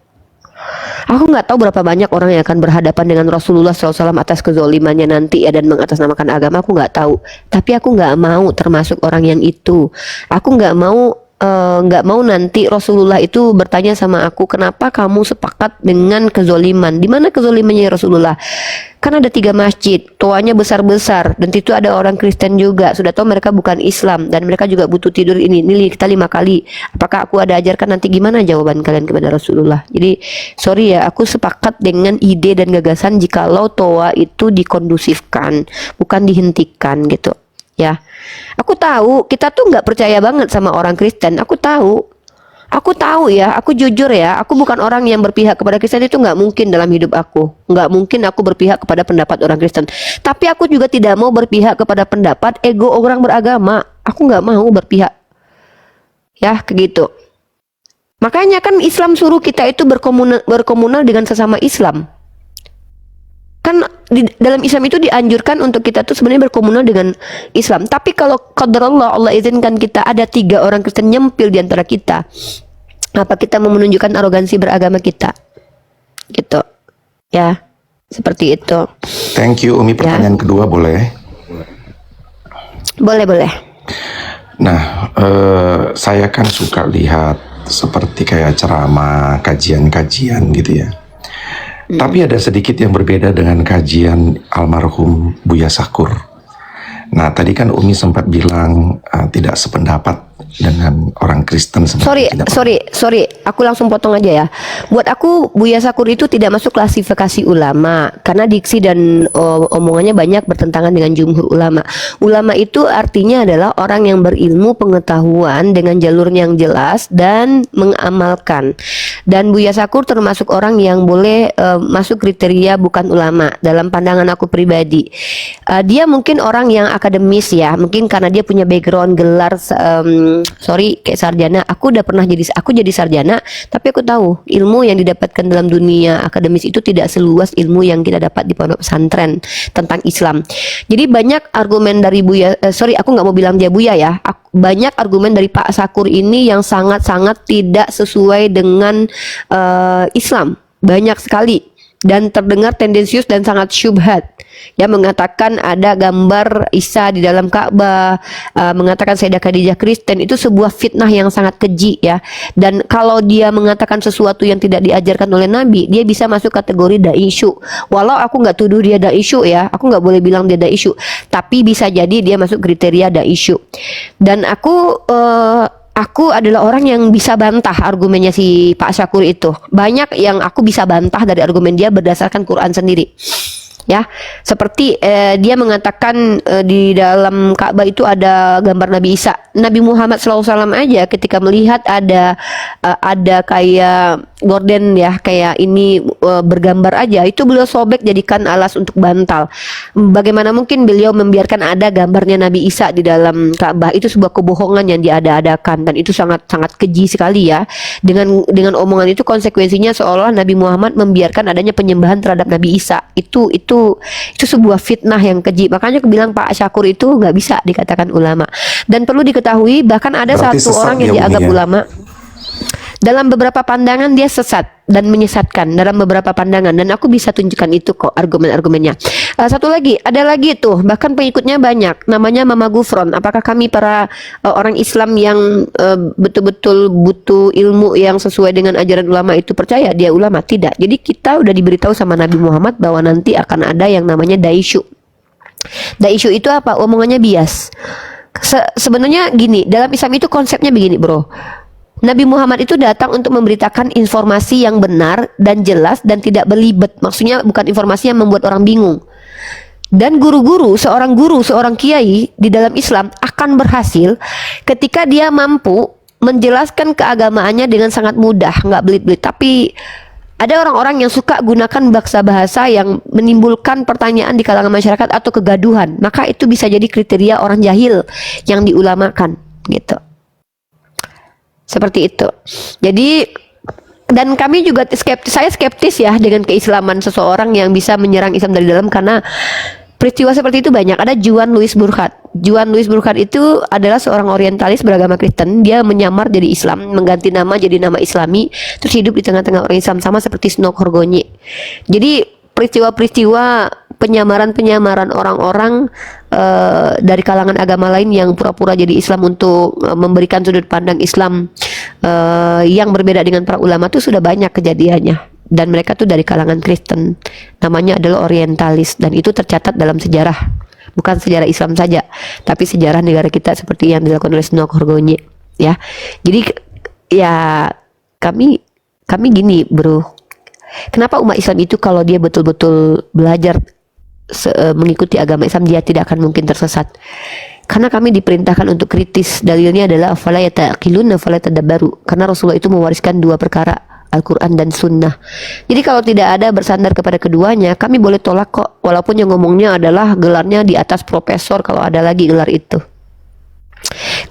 Aku nggak tahu berapa banyak orang yang akan berhadapan dengan Rasulullah SAW atas kezolimannya nanti ya, dan mengatasnamakan agama. Aku nggak tahu, tapi aku nggak mau termasuk orang yang itu. Aku nggak mau nanti Rasulullah itu bertanya sama aku, kenapa kamu sepakat dengan kezoliman? Di mana kezolimannya Rasulullah? Kan ada 3 masjid, toanya besar-besar, dan itu ada orang Kristen juga. Sudah tahu mereka bukan Islam dan mereka juga butuh tidur ini kita 5 kali. Apakah aku ada ajarkan nanti? Gimana jawaban kalian kepada Rasulullah? Jadi sorry ya, aku sepakat dengan ide dan gagasan jikalau toa itu dikondusifkan, bukan dihentikan gitu ya. Aku tahu kita tuh nggak percaya banget sama orang Kristen. Aku tahu ya, aku jujur ya, aku bukan orang yang berpihak kepada Kristen, itu nggak mungkin dalam hidup aku. Nggak mungkin aku berpihak kepada pendapat orang Kristen. Tapi aku juga tidak mau berpihak kepada pendapat ego orang beragama. Aku nggak mau berpihak. Ya, kayak gitu. Makanya kan Islam suruh kita itu berkomunal dengan sesama Islam. Kan dalam Islam itu dianjurkan untuk kita tuh sebenarnya berkomunal dengan Islam. Tapi kalau qadarullah, Allah izinkan kita ada 3 orang Kristen nyempil di antara kita, apa kita mau menunjukkan arogansi beragama kita? Gitu. Ya, seperti itu. Thank you Umi. Pertanyaan kedua boleh? Boleh. Nah, saya kan suka lihat seperti kayak ceramah, kajian-kajian gitu ya. Tapi ada sedikit yang berbeda dengan kajian almarhum Buya Sakur. Nah, tadi kan Umi sempat bilang tidak sependapat dengan orang Kristen. Sorry, aku langsung potong aja ya. Buat aku Buya Sakur itu tidak masuk klasifikasi ulama karena diksi dan omongannya banyak bertentangan dengan jumhur ulama. Ulama itu artinya adalah orang yang berilmu, pengetahuan dengan jalur yang jelas dan mengamalkan. Dan Buya Sakur termasuk orang yang boleh masuk kriteria bukan ulama dalam pandangan aku pribadi. Dia mungkin orang yang akademis ya, mungkin karena dia punya background gelar kayak sarjana. Aku jadi sarjana, tapi aku tahu ilmu yang didapatkan dalam dunia akademis itu tidak seluas ilmu yang kita dapat di pondok pesantren tentang Islam. Jadi banyak argumen dari Buya, aku nggak mau bilang dia Buya ya, banyak argumen dari Pak Sakur ini yang sangat-sangat tidak sesuai dengan Islam, banyak sekali, dan terdengar tendensius dan sangat syubhat. Ya, mengatakan ada gambar Isa di dalam Ka'bah, mengatakan Sayyidah Khadijah Kristen, itu sebuah fitnah yang sangat keji ya. Dan kalau dia mengatakan sesuatu yang tidak diajarkan oleh Nabi, dia bisa masuk kategori dai isyu. Walau aku nggak tuduh dia dai isyu ya, aku nggak boleh bilang dia dai isyu, tapi bisa jadi dia masuk kriteria dai isyu. Dan aku adalah orang yang bisa bantah argumennya si Pak Sakur itu. Banyak yang aku bisa bantah dari argumen dia berdasarkan Quran sendiri. Ya, seperti dia mengatakan di dalam Ka'bah itu ada gambar Nabi Isa. Nabi Muhammad SAW aja ketika melihat ada kayak gorden ya, kayak ini bergambar aja, itu beliau sobek jadikan alas untuk bantal. Bagaimana mungkin beliau membiarkan ada gambarnya Nabi Isa di dalam Ka'bah? Itu sebuah kebohongan yang diada-adakan, dan itu sangat keji sekali ya. Dengan omongan itu konsekuensinya seolah Nabi Muhammad membiarkan adanya penyembahan terhadap Nabi Isa. Itu sebuah fitnah yang keji. Makanya aku bilang Pak Sakur itu nggak bisa dikatakan ulama. Dan perlu diketahui bahkan ada berarti satu orang yang ya, dianggap ya? ulama. Dalam beberapa pandangan dia sesat dan menyesatkan dalam beberapa pandangan, dan aku bisa tunjukkan itu kok argumen-argumennya. Satu lagi, ada lagi tuh, bahkan pengikutnya banyak, namanya Mama Gufron. Apakah kami para orang Islam yang betul-betul butuh ilmu yang sesuai dengan ajaran ulama itu percaya dia ulama? Tidak. Jadi kita udah diberitahu sama Nabi Muhammad bahwa nanti akan ada yang namanya daisyu. Daisyu itu apa? Omongannya bias. Sebenarnya gini, dalam Islam itu konsepnya begini, bro. Nabi Muhammad itu datang untuk memberitakan informasi yang benar dan jelas dan tidak belibet. Maksudnya bukan informasi yang membuat orang bingung. Dan guru, seorang kiai di dalam Islam akan berhasil ketika dia mampu menjelaskan keagamaannya dengan sangat mudah, nggak belit-belit. Tapi ada orang-orang yang suka gunakan bahasa yang menimbulkan pertanyaan di kalangan masyarakat atau kegaduhan. Maka itu bisa jadi kriteria orang jahil yang diulamakan, gitu. Seperti itu. Jadi, dan kami juga saya skeptis ya dengan keislaman seseorang yang bisa menyerang Islam dari dalam, karena peristiwa seperti itu banyak. Ada Juan Louis Burckhardt. Juan Louis Burckhardt itu adalah seorang orientalis beragama Kristen. Dia menyamar jadi Islam, mengganti nama jadi nama Islami, terus hidup di tengah-tengah orang Islam, sama seperti Snow Horgonye. Jadi peristiwa-peristiwa penyamaran orang-orang dari kalangan agama lain yang pura-pura jadi Islam untuk memberikan sudut pandang Islam yang berbeda dengan para ulama itu sudah banyak kejadiannya, dan mereka tuh dari kalangan Kristen, namanya adalah orientalis, dan itu tercatat dalam sejarah, bukan sejarah Islam saja tapi sejarah negara kita seperti yang dilakukan oleh Snow Horgonye ya. Jadi ya kami gini, bro, kenapa umat Islam itu kalau dia betul-betul belajar mengikuti agama Islam, dia tidak akan mungkin tersesat? Karena kami diperintahkan untuk kritis. Dalilnya adalah afala yataqilun afala tadabbaru, karena Rasulullah itu mewariskan dua perkara, Al-Quran dan Sunnah. Jadi kalau tidak ada bersandar kepada keduanya, kami boleh tolak kok, walaupun yang ngomongnya adalah gelarnya di atas profesor, kalau ada lagi gelar itu.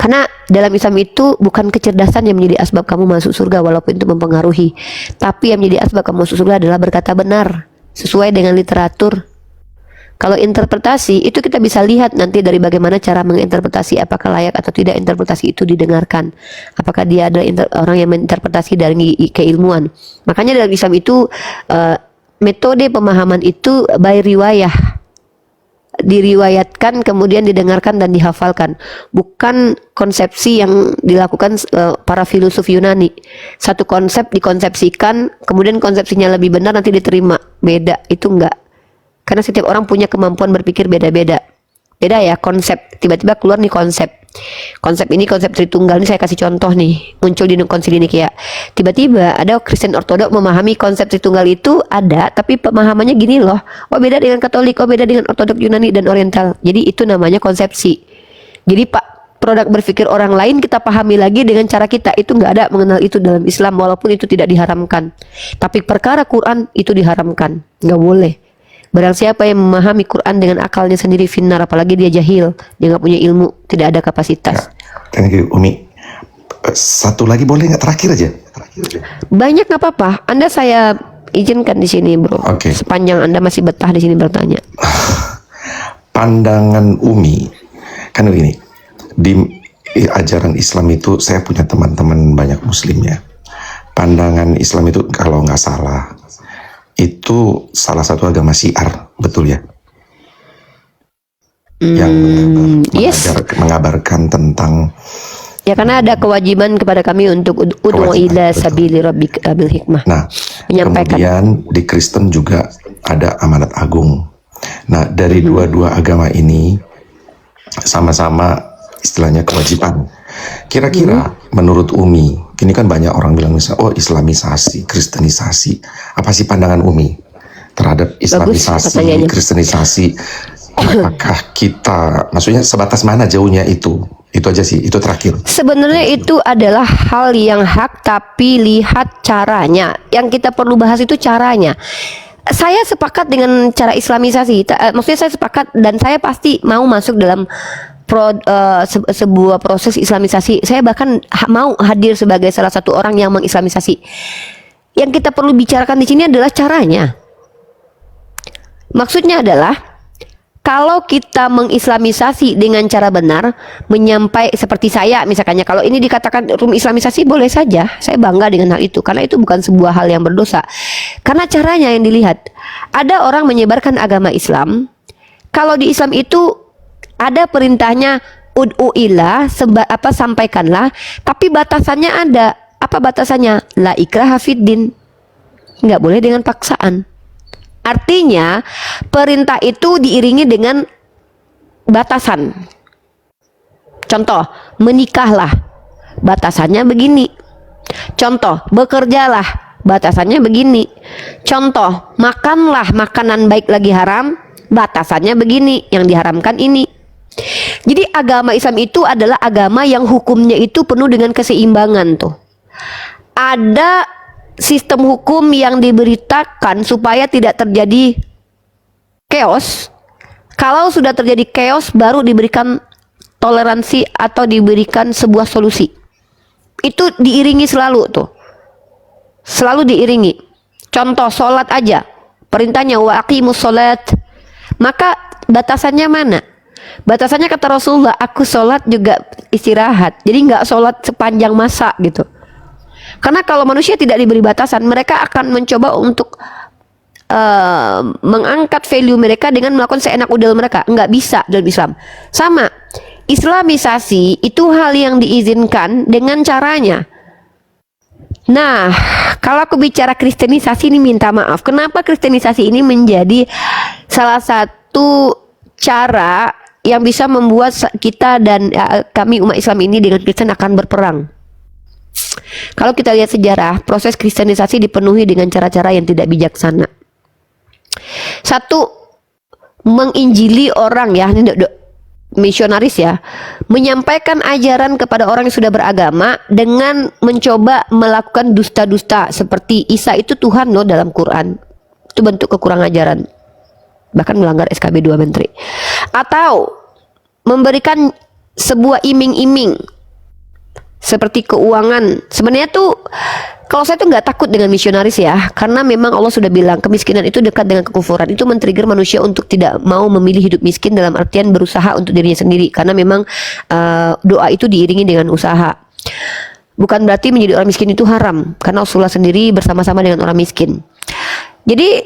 Karena dalam Islam itu bukan kecerdasan yang menjadi asbab kamu masuk surga, walaupun itu mempengaruhi, tapi yang menjadi asbab kamu masuk surga adalah berkata benar sesuai dengan literatur. Kalau interpretasi itu kita bisa lihat nanti dari bagaimana cara menginterpretasi, apakah layak atau tidak interpretasi itu didengarkan, apakah dia adalah orang yang menginterpretasi dari keilmuan. Makanya dalam Islam itu metode pemahaman itu by riwayah, diriwayatkan kemudian didengarkan dan dihafalkan, bukan konsepsi yang dilakukan para filosof Yunani. Satu konsep dikonsepsikan, kemudian konsepsinya lebih benar nanti diterima. Beda, itu enggak. Karena setiap orang punya kemampuan berpikir beda-beda. Beda ya konsep, tiba-tiba keluar nih konsep ini, konsep Tritunggal ini saya kasih contoh nih, muncul di Konsili Nikea. Tiba-tiba ada Kristen Ortodok memahami konsep Tritunggal itu ada, tapi pemahamannya gini loh, oh beda dengan Katolik, oh beda dengan Ortodok Yunani dan Oriental. Jadi itu namanya konsepsi. Jadi produk berpikir orang lain kita pahami lagi dengan cara kita, itu nggak ada mengenal itu dalam Islam, walaupun itu tidak diharamkan. Tapi perkara Quran itu diharamkan, nggak boleh. Barang siapa yang memahami Quran dengan akalnya sendiri finnar, apalagi dia jahil, dia nggak punya ilmu, tidak ada kapasitas. Thank you, Umi. Satu lagi boleh nggak, terakhir aja? Banyak nggak apa-apa. Anda saya izinkan di sini, bro. Oke. Sepanjang Anda masih betah di sini bertanya. Pandangan Umi kan begini, di ajaran Islam itu saya punya teman-teman banyak Muslim ya. Pandangan Islam itu kalau nggak salah itu salah satu agama syiar, betul ya? Yang mengabarkan tentang, ya, karena ada kewajiban kepada kami untuk ud'u ila sabili rabbika bil hikmah. Nah, menyampaikan. Kemudian di Kristen juga ada amanat agung. Nah, dari dua-dua agama ini sama-sama istilahnya kewajiban. Kira-kira menurut Umi, ini kan banyak orang bilang misalnya, oh Islamisasi, Kristenisasi. Apa sih pandangan Umi terhadap Islamisasi, Kristenisasi? Apakah kita, maksudnya sebatas mana jauhnya itu? Itu aja sih, itu terakhir. Sebenarnya itu adalah hal yang hak, tapi lihat caranya. Yang kita perlu bahas itu caranya. Saya sepakat dengan cara Islamisasi, maksudnya saya sepakat dan saya pasti mau masuk dalam sebuah proses Islamisasi. Saya bahkan mau hadir sebagai salah satu orang yang mengislamisasi. Yang kita perlu bicarakan di sini adalah caranya. Maksudnya adalah Kalau kita mengislamisasi dengan cara benar, menyampai seperti saya misalkannya, kalau ini dikatakan rum islamisasi boleh saja, saya bangga dengan hal itu karena itu bukan sebuah hal yang berdosa. Karena caranya yang dilihat. Ada orang menyebarkan agama Islam. Kalau di Islam itu ada perintahnya ud'u ila, sampaikanlah, tapi batasannya ada. Apa batasannya? La ikraha fiddin. Nggak boleh dengan paksaan. Artinya perintah itu diiringi dengan batasan. Contoh, menikahlah, batasannya begini. Contoh, bekerjalah, batasannya begini. Contoh, makanlah makanan baik lagi haram, batasannya begini, yang diharamkan ini. Jadi agama Islam itu adalah agama yang hukumnya itu penuh dengan keseimbangan tuh. Ada sistem hukum yang diberitakan supaya tidak terjadi chaos. Kalau sudah terjadi chaos, baru diberikan toleransi atau diberikan sebuah solusi. Itu diiringi selalu tuh. Selalu diiringi. Contoh sholat aja. Perintahnya wa aqimus sholat. Maka batasannya mana? Batasannya kata Rasulullah, aku sholat juga istirahat. Jadi nggak sholat sepanjang masa gitu. Karena kalau manusia tidak diberi batasan, mereka akan mencoba untuk mengangkat value mereka dengan melakukan seenak udel mereka. Nggak bisa dalam Islam. Sama, islamisasi itu hal yang diizinkan dengan caranya. Nah, kalau aku bicara kristenisasi ini minta maaf. Kenapa kristenisasi ini menjadi salah satu cara yang bisa membuat kita dan kami umat Islam ini dengan Kristen akan berperang? Kalau kita lihat sejarah, proses kristenisasi dipenuhi dengan cara-cara yang tidak bijaksana. Satu, menginjili orang ya, ini misionaris ya, menyampaikan ajaran kepada orang yang sudah beragama dengan mencoba melakukan dusta-dusta seperti Isa itu Tuhan loh dalam Quran. Itu bentuk kekurangan ajaran. Bahkan melanggar SKB 2 Menteri. Atau memberikan sebuah iming-iming seperti keuangan. Sebenarnya tuh kalau saya tuh nggak takut dengan misionaris ya, karena memang Allah sudah bilang kemiskinan itu dekat dengan kekufuran. Itu men-trigger manusia untuk tidak mau memilih hidup miskin dalam artian berusaha untuk dirinya sendiri, karena memang doa itu diiringi dengan usaha. Bukan berarti menjadi orang miskin itu haram, karena Rasulullah sendiri bersama-sama dengan orang miskin. Jadi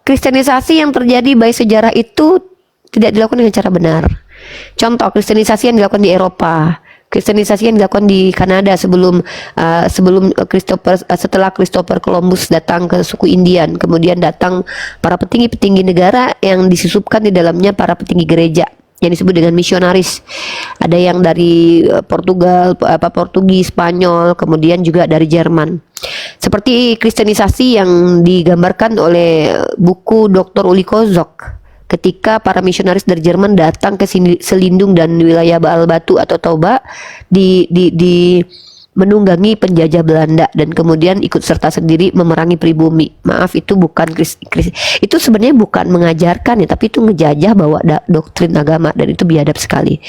kristenisasi yang terjadi baik sejarah itu tidak dilakukan dengan cara benar. Contoh kristenisasi yang dilakukan di Eropa, kristenisasi yang dilakukan di Kanada setelah Christopher Columbus datang ke suku Indian, kemudian datang para petinggi-petinggi negara yang disusupkan di dalamnya para petinggi gereja yang disebut dengan misionaris. Ada yang dari Portugal, Portugis, Spanyol, kemudian juga dari Jerman. Seperti kristenisasi yang digambarkan oleh buku Dr. Uli Kozok. Ketika para misionaris dari Jerman datang ke Selindung dan wilayah Baal Batu atau Toba di menunggangi penjajah Belanda dan kemudian ikut serta sendiri memerangi pribumi. Maaf, itu bukan itu sebenarnya bukan mengajarkan ya, tapi itu ngejajah bawa doktrin agama dan itu biadab sekali.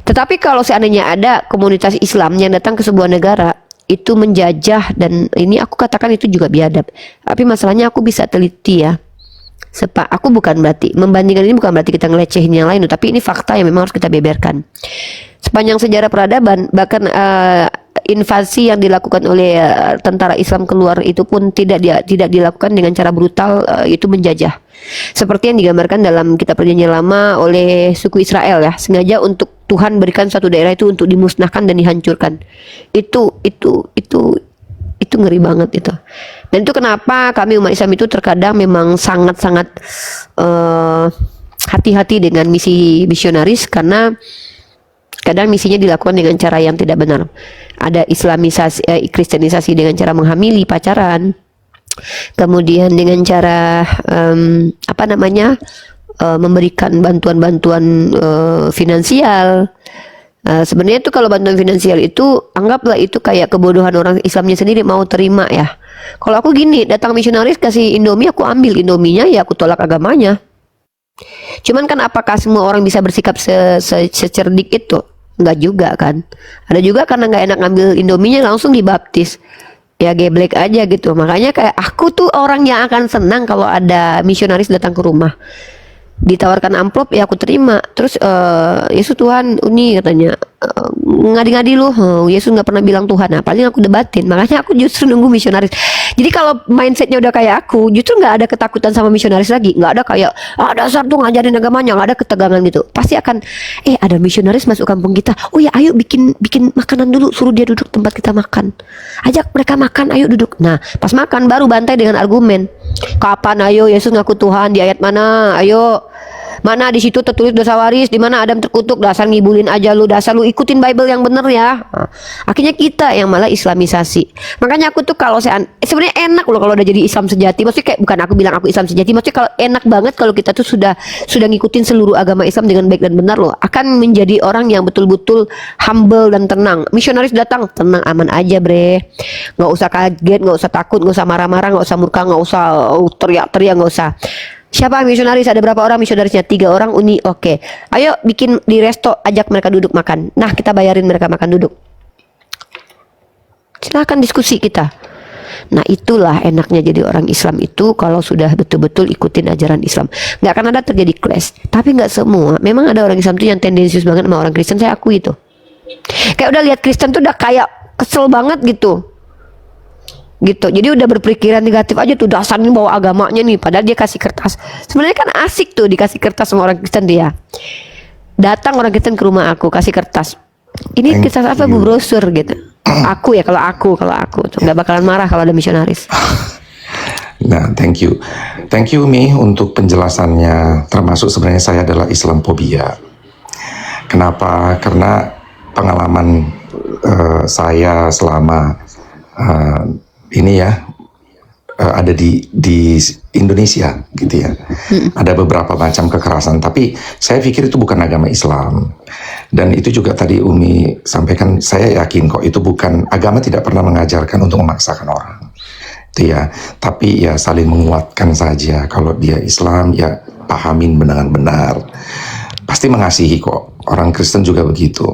Tetapi kalau seandainya ada komunitas Islam yang datang ke sebuah negara itu menjajah, dan ini aku katakan itu juga biadab. Tapi masalahnya aku bisa teliti ya. Aku bukan berarti membandingkan ini, bukan berarti kita ngelecehin yang lain, tapi ini fakta yang memang harus kita beberkan. Sepanjang sejarah peradaban, bahkan invasi yang dilakukan oleh tentara Islam keluar itu pun tidak dilakukan dengan cara brutal, itu menjajah. Seperti yang digambarkan dalam kitab Perjanjian Lama oleh suku Israel ya, sengaja untuk Tuhan berikan suatu daerah itu untuk dimusnahkan dan dihancurkan. Itu ngeri banget itu. Dan itu kenapa kami umat Islam itu terkadang memang sangat-sangat hati-hati dengan misi misionaris, karena kadang misinya dilakukan dengan cara yang tidak benar. Ada islamisasi, kristenisasi dengan cara menghamili, pacaran, kemudian dengan cara memberikan bantuan-bantuan finansial. Sebenarnya itu kalau bantuan finansial itu anggaplah itu kayak kebodohan orang Islamnya sendiri mau terima ya. Kalau aku gini, datang misionaris kasih Indomie, aku ambil Indominya, ya aku tolak agamanya. Cuman kan apakah semua orang bisa bersikap secerdik itu? Enggak juga kan. Ada juga karena nggak enak ngambil Indominya langsung dibaptis. Ya geblek aja gitu. Makanya kayak aku tuh orang yang akan senang kalau ada misionaris datang ke rumah. Ditawarkan amplop ya aku terima. Terus Yesus Tuhan Uni katanya, ngadi-ngadi lu, Yesus nggak pernah bilang Tuhan. Nah paling aku debatin. Makanya aku justru nunggu misionaris. Jadi kalau mindsetnya udah kayak aku, justru nggak ada ketakutan sama misionaris lagi. Nggak ada kayak dasar tuh ngajarin agamanya, nggak ada ketegangan gitu. Pasti akan ada misionaris masuk kampung kita. Oh ya ayo bikin makanan dulu, suruh dia duduk tempat kita makan. Ajak mereka makan, ayo duduk. Nah pas makan baru bantai dengan argumen. Kapan ayo Yesus ngaku Tuhan, di ayat mana? Ayo mana di situ tertulis dosa waris, di mana Adam terkutuk, dasar ngibulin aja lu, dasar lu ikutin Bible yang bener ya. Nah, akhirnya kita yang malah Islamisasi. Makanya aku tuh kalau sebenarnya enak loh kalau udah jadi Islam sejati. Maksudnya kayak bukan aku bilang aku Islam sejati, maksudnya kalau enak banget kalau kita tuh sudah ngikutin seluruh agama Islam dengan baik dan benar loh. Akan menjadi orang yang betul-betul humble dan tenang. Misionaris datang, tenang aman aja bre. Nggak usah kaget, nggak usah takut, nggak usah marah-marah, nggak usah murka, nggak usah teriak-teriak, nggak usah. Siapa misionaris? Ada berapa orang misionarisnya? 3 orang Uni. Oke. Ayo bikin di resto, ajak mereka duduk makan. Nah kita bayarin mereka makan duduk. Silakan diskusi kita. Nah itulah enaknya jadi orang Islam itu kalau sudah betul-betul ikutin ajaran Islam. Nggak akan ada terjadi clash. Tapi nggak semua. Memang ada orang Islam tuh yang tendensius banget sama orang Kristen. Saya akui itu. Kayak udah lihat Kristen tuh udah kayak kesel banget gitu. Jadi udah berpikiran negatif aja tuh, dasarnya bawa agamanya nih, padahal dia kasih kertas. Sebenarnya kan asik tuh dikasih kertas sama orang Kristen. Dia datang orang Kristen ke rumah aku kasih kertas, ini kertas apa Bu, brosur gitu. Aku ya kalau aku tuh nggak bakalan marah kalau ada misionaris. Nah, thank you Mi untuk penjelasannya. Termasuk sebenarnya saya adalah Islamophobia. Kenapa? Karena pengalaman saya selama ini ya ada di Indonesia gitu ya. Ada beberapa macam kekerasan, tapi saya pikir itu bukan agama Islam. Dan itu juga tadi Umi sampaikan, saya yakin kok itu bukan, agama tidak pernah mengajarkan untuk memaksakan orang. Itu ya, tapi ya saling menguatkan saja. Kalau dia Islam ya pahamin dengan benar. Pasti mengasihi kok. Orang Kristen juga begitu.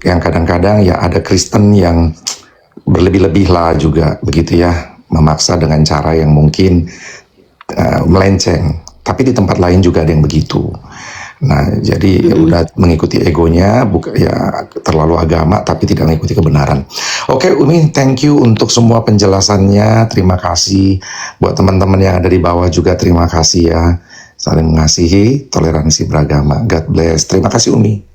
Yang kadang-kadang ya ada Kristen yang berlebih-lebih lah juga begitu ya, memaksa dengan cara yang mungkin melenceng, tapi di tempat lain juga ada yang begitu. Nah jadi ya udah mengikuti egonya, ya terlalu agama tapi tidak mengikuti kebenaran. Oke Umi, thank you untuk semua penjelasannya, terima kasih. Buat teman-teman yang ada di bawah juga terima kasih ya, saling mengasihi, toleransi beragama. God bless. Terima kasih Umi.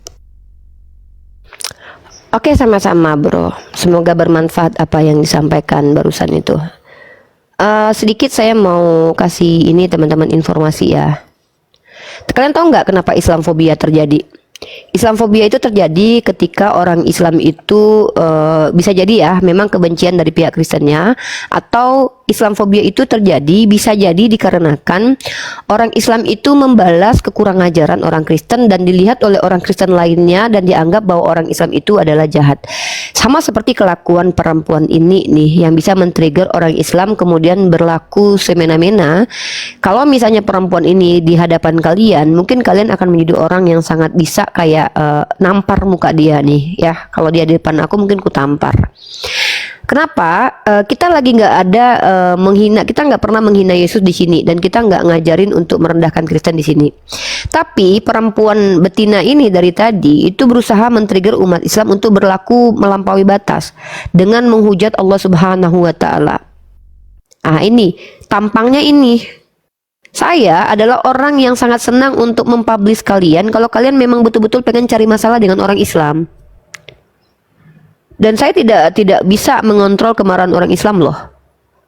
Oke, sama-sama bro. Semoga bermanfaat apa yang disampaikan barusan itu. Sedikit saya mau kasih ini teman-teman informasi ya. Kalian tahu nggak kenapa Islamofobia terjadi? Islamofobia itu terjadi ketika orang Islam itu bisa jadi ya memang kebencian dari pihak Kristennya, atau Islamofobia itu terjadi bisa jadi dikarenakan orang Islam itu membalas kekurangan ajaran orang Kristen dan dilihat oleh orang Kristen lainnya dan dianggap bahwa orang Islam itu adalah jahat. Sama seperti kelakuan perempuan ini nih yang bisa men-trigger orang Islam kemudian berlaku semena-mena. Kalau misalnya perempuan ini di hadapan kalian, mungkin kalian akan menjadi orang yang sangat bisa kayak nampar muka dia nih ya. Kalau dia di depan aku mungkin ku tampar. Kenapa? Kita lagi nggak ada menghina, kita nggak pernah menghina Yesus di sini dan kita nggak ngajarin untuk merendahkan Kristen di sini. Tapi perempuan betina ini dari tadi itu berusaha men-trigger umat Islam untuk berlaku melampaui batas dengan menghujat Allah Subhanahu wa taala. Ini tampangnya ini. Saya adalah orang yang sangat senang untuk mempublish kalian kalau kalian memang betul-betul pengen cari masalah dengan orang Islam. Dan saya tidak bisa mengontrol kemarahan orang Islam loh.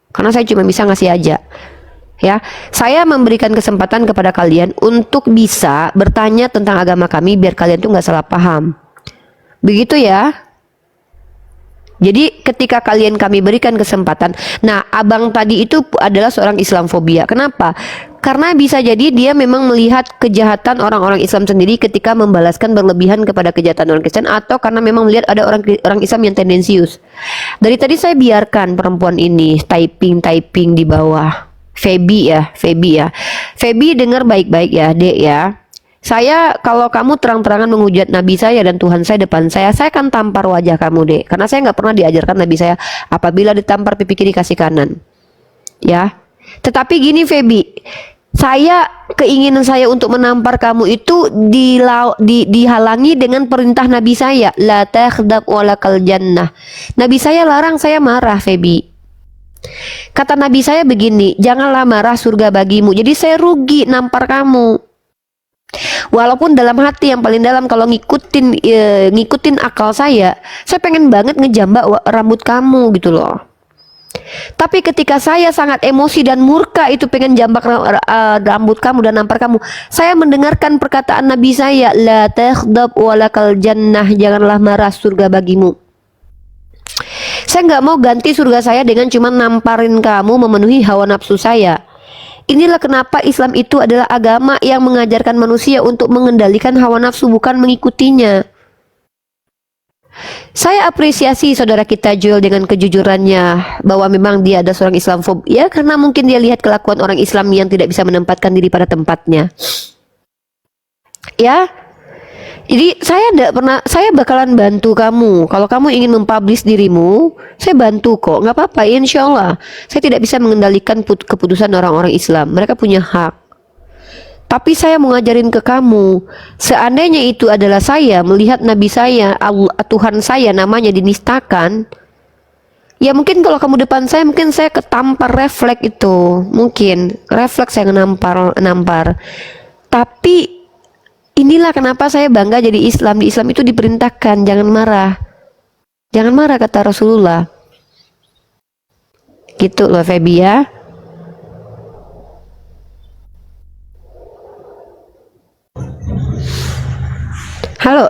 Karena saya cuma bisa ngasih aja. Ya, saya memberikan kesempatan kepada kalian untuk bisa bertanya tentang agama kami biar kalian tuh nggak salah paham. Begitu ya. Jadi ketika kami berikan kesempatan, nah abang tadi itu adalah seorang Islamofobia. Kenapa? Karena bisa jadi dia memang melihat kejahatan orang-orang Islam sendiri ketika membalaskan berlebihan kepada kejahatan orang Kristen, atau karena memang melihat ada orang Islam yang tendensius. Dari tadi saya biarkan perempuan ini typing di bawah. Feby ya. Feby dengar baik-baik ya, Dek ya. Saya kalau kamu terang-terangan menghujat Nabi saya dan Tuhan saya depan saya akan tampar wajah kamu deh. Karena saya nggak pernah diajarkan Nabi saya apabila ditampar pipi kiri kasih kanan. Ya. Tetapi gini Feby, Keinginan saya untuk menampar kamu itu dihalangi dengan perintah Nabi saya, la takhdab walakal jannah. Nabi saya larang saya marah, Feby. Kata Nabi saya begini, janganlah marah, surga bagimu. Jadi saya rugi nampar kamu. Walaupun dalam hati yang paling dalam kalau ngikutin akal saya pengen banget ngejambak rambut kamu gitu loh. Tapi ketika saya sangat emosi dan murka itu pengen jambak rambut kamu dan nampar kamu, saya mendengarkan perkataan Nabi saya, la takhdab walakal jannah, janganlah marah, surga bagimu. Saya nggak mau ganti surga saya dengan cuma namparin kamu memenuhi hawa nafsu saya. Inilah kenapa Islam itu adalah agama yang mengajarkan manusia untuk mengendalikan hawa nafsu, bukan mengikutinya. Saya apresiasi saudara kita Joel dengan kejujurannya bahwa memang dia ada seorang Islamofob. Ya karena mungkin dia lihat kelakuan orang Islam yang tidak bisa menempatkan diri pada tempatnya. Ya. Jadi saya bakalan bantu kamu. Kalau kamu ingin mempublish dirimu, saya bantu kok. Nggak apa-apa, insya Allah. Saya tidak bisa mengendalikan keputusan orang-orang Islam. Mereka punya hak. Tapi saya mau ngajarin ke kamu, seandainya itu adalah saya melihat Nabi saya, Allah, Tuhan saya namanya dinistakan, ya mungkin kalau kamu depan saya, mungkin saya ketampar refleks itu, mungkin refleks saya nampar. Tapi inilah kenapa saya bangga jadi Islam. Di Islam itu diperintahkan jangan marah, kata Rasulullah. Gitu loh, Feby ya. Halo.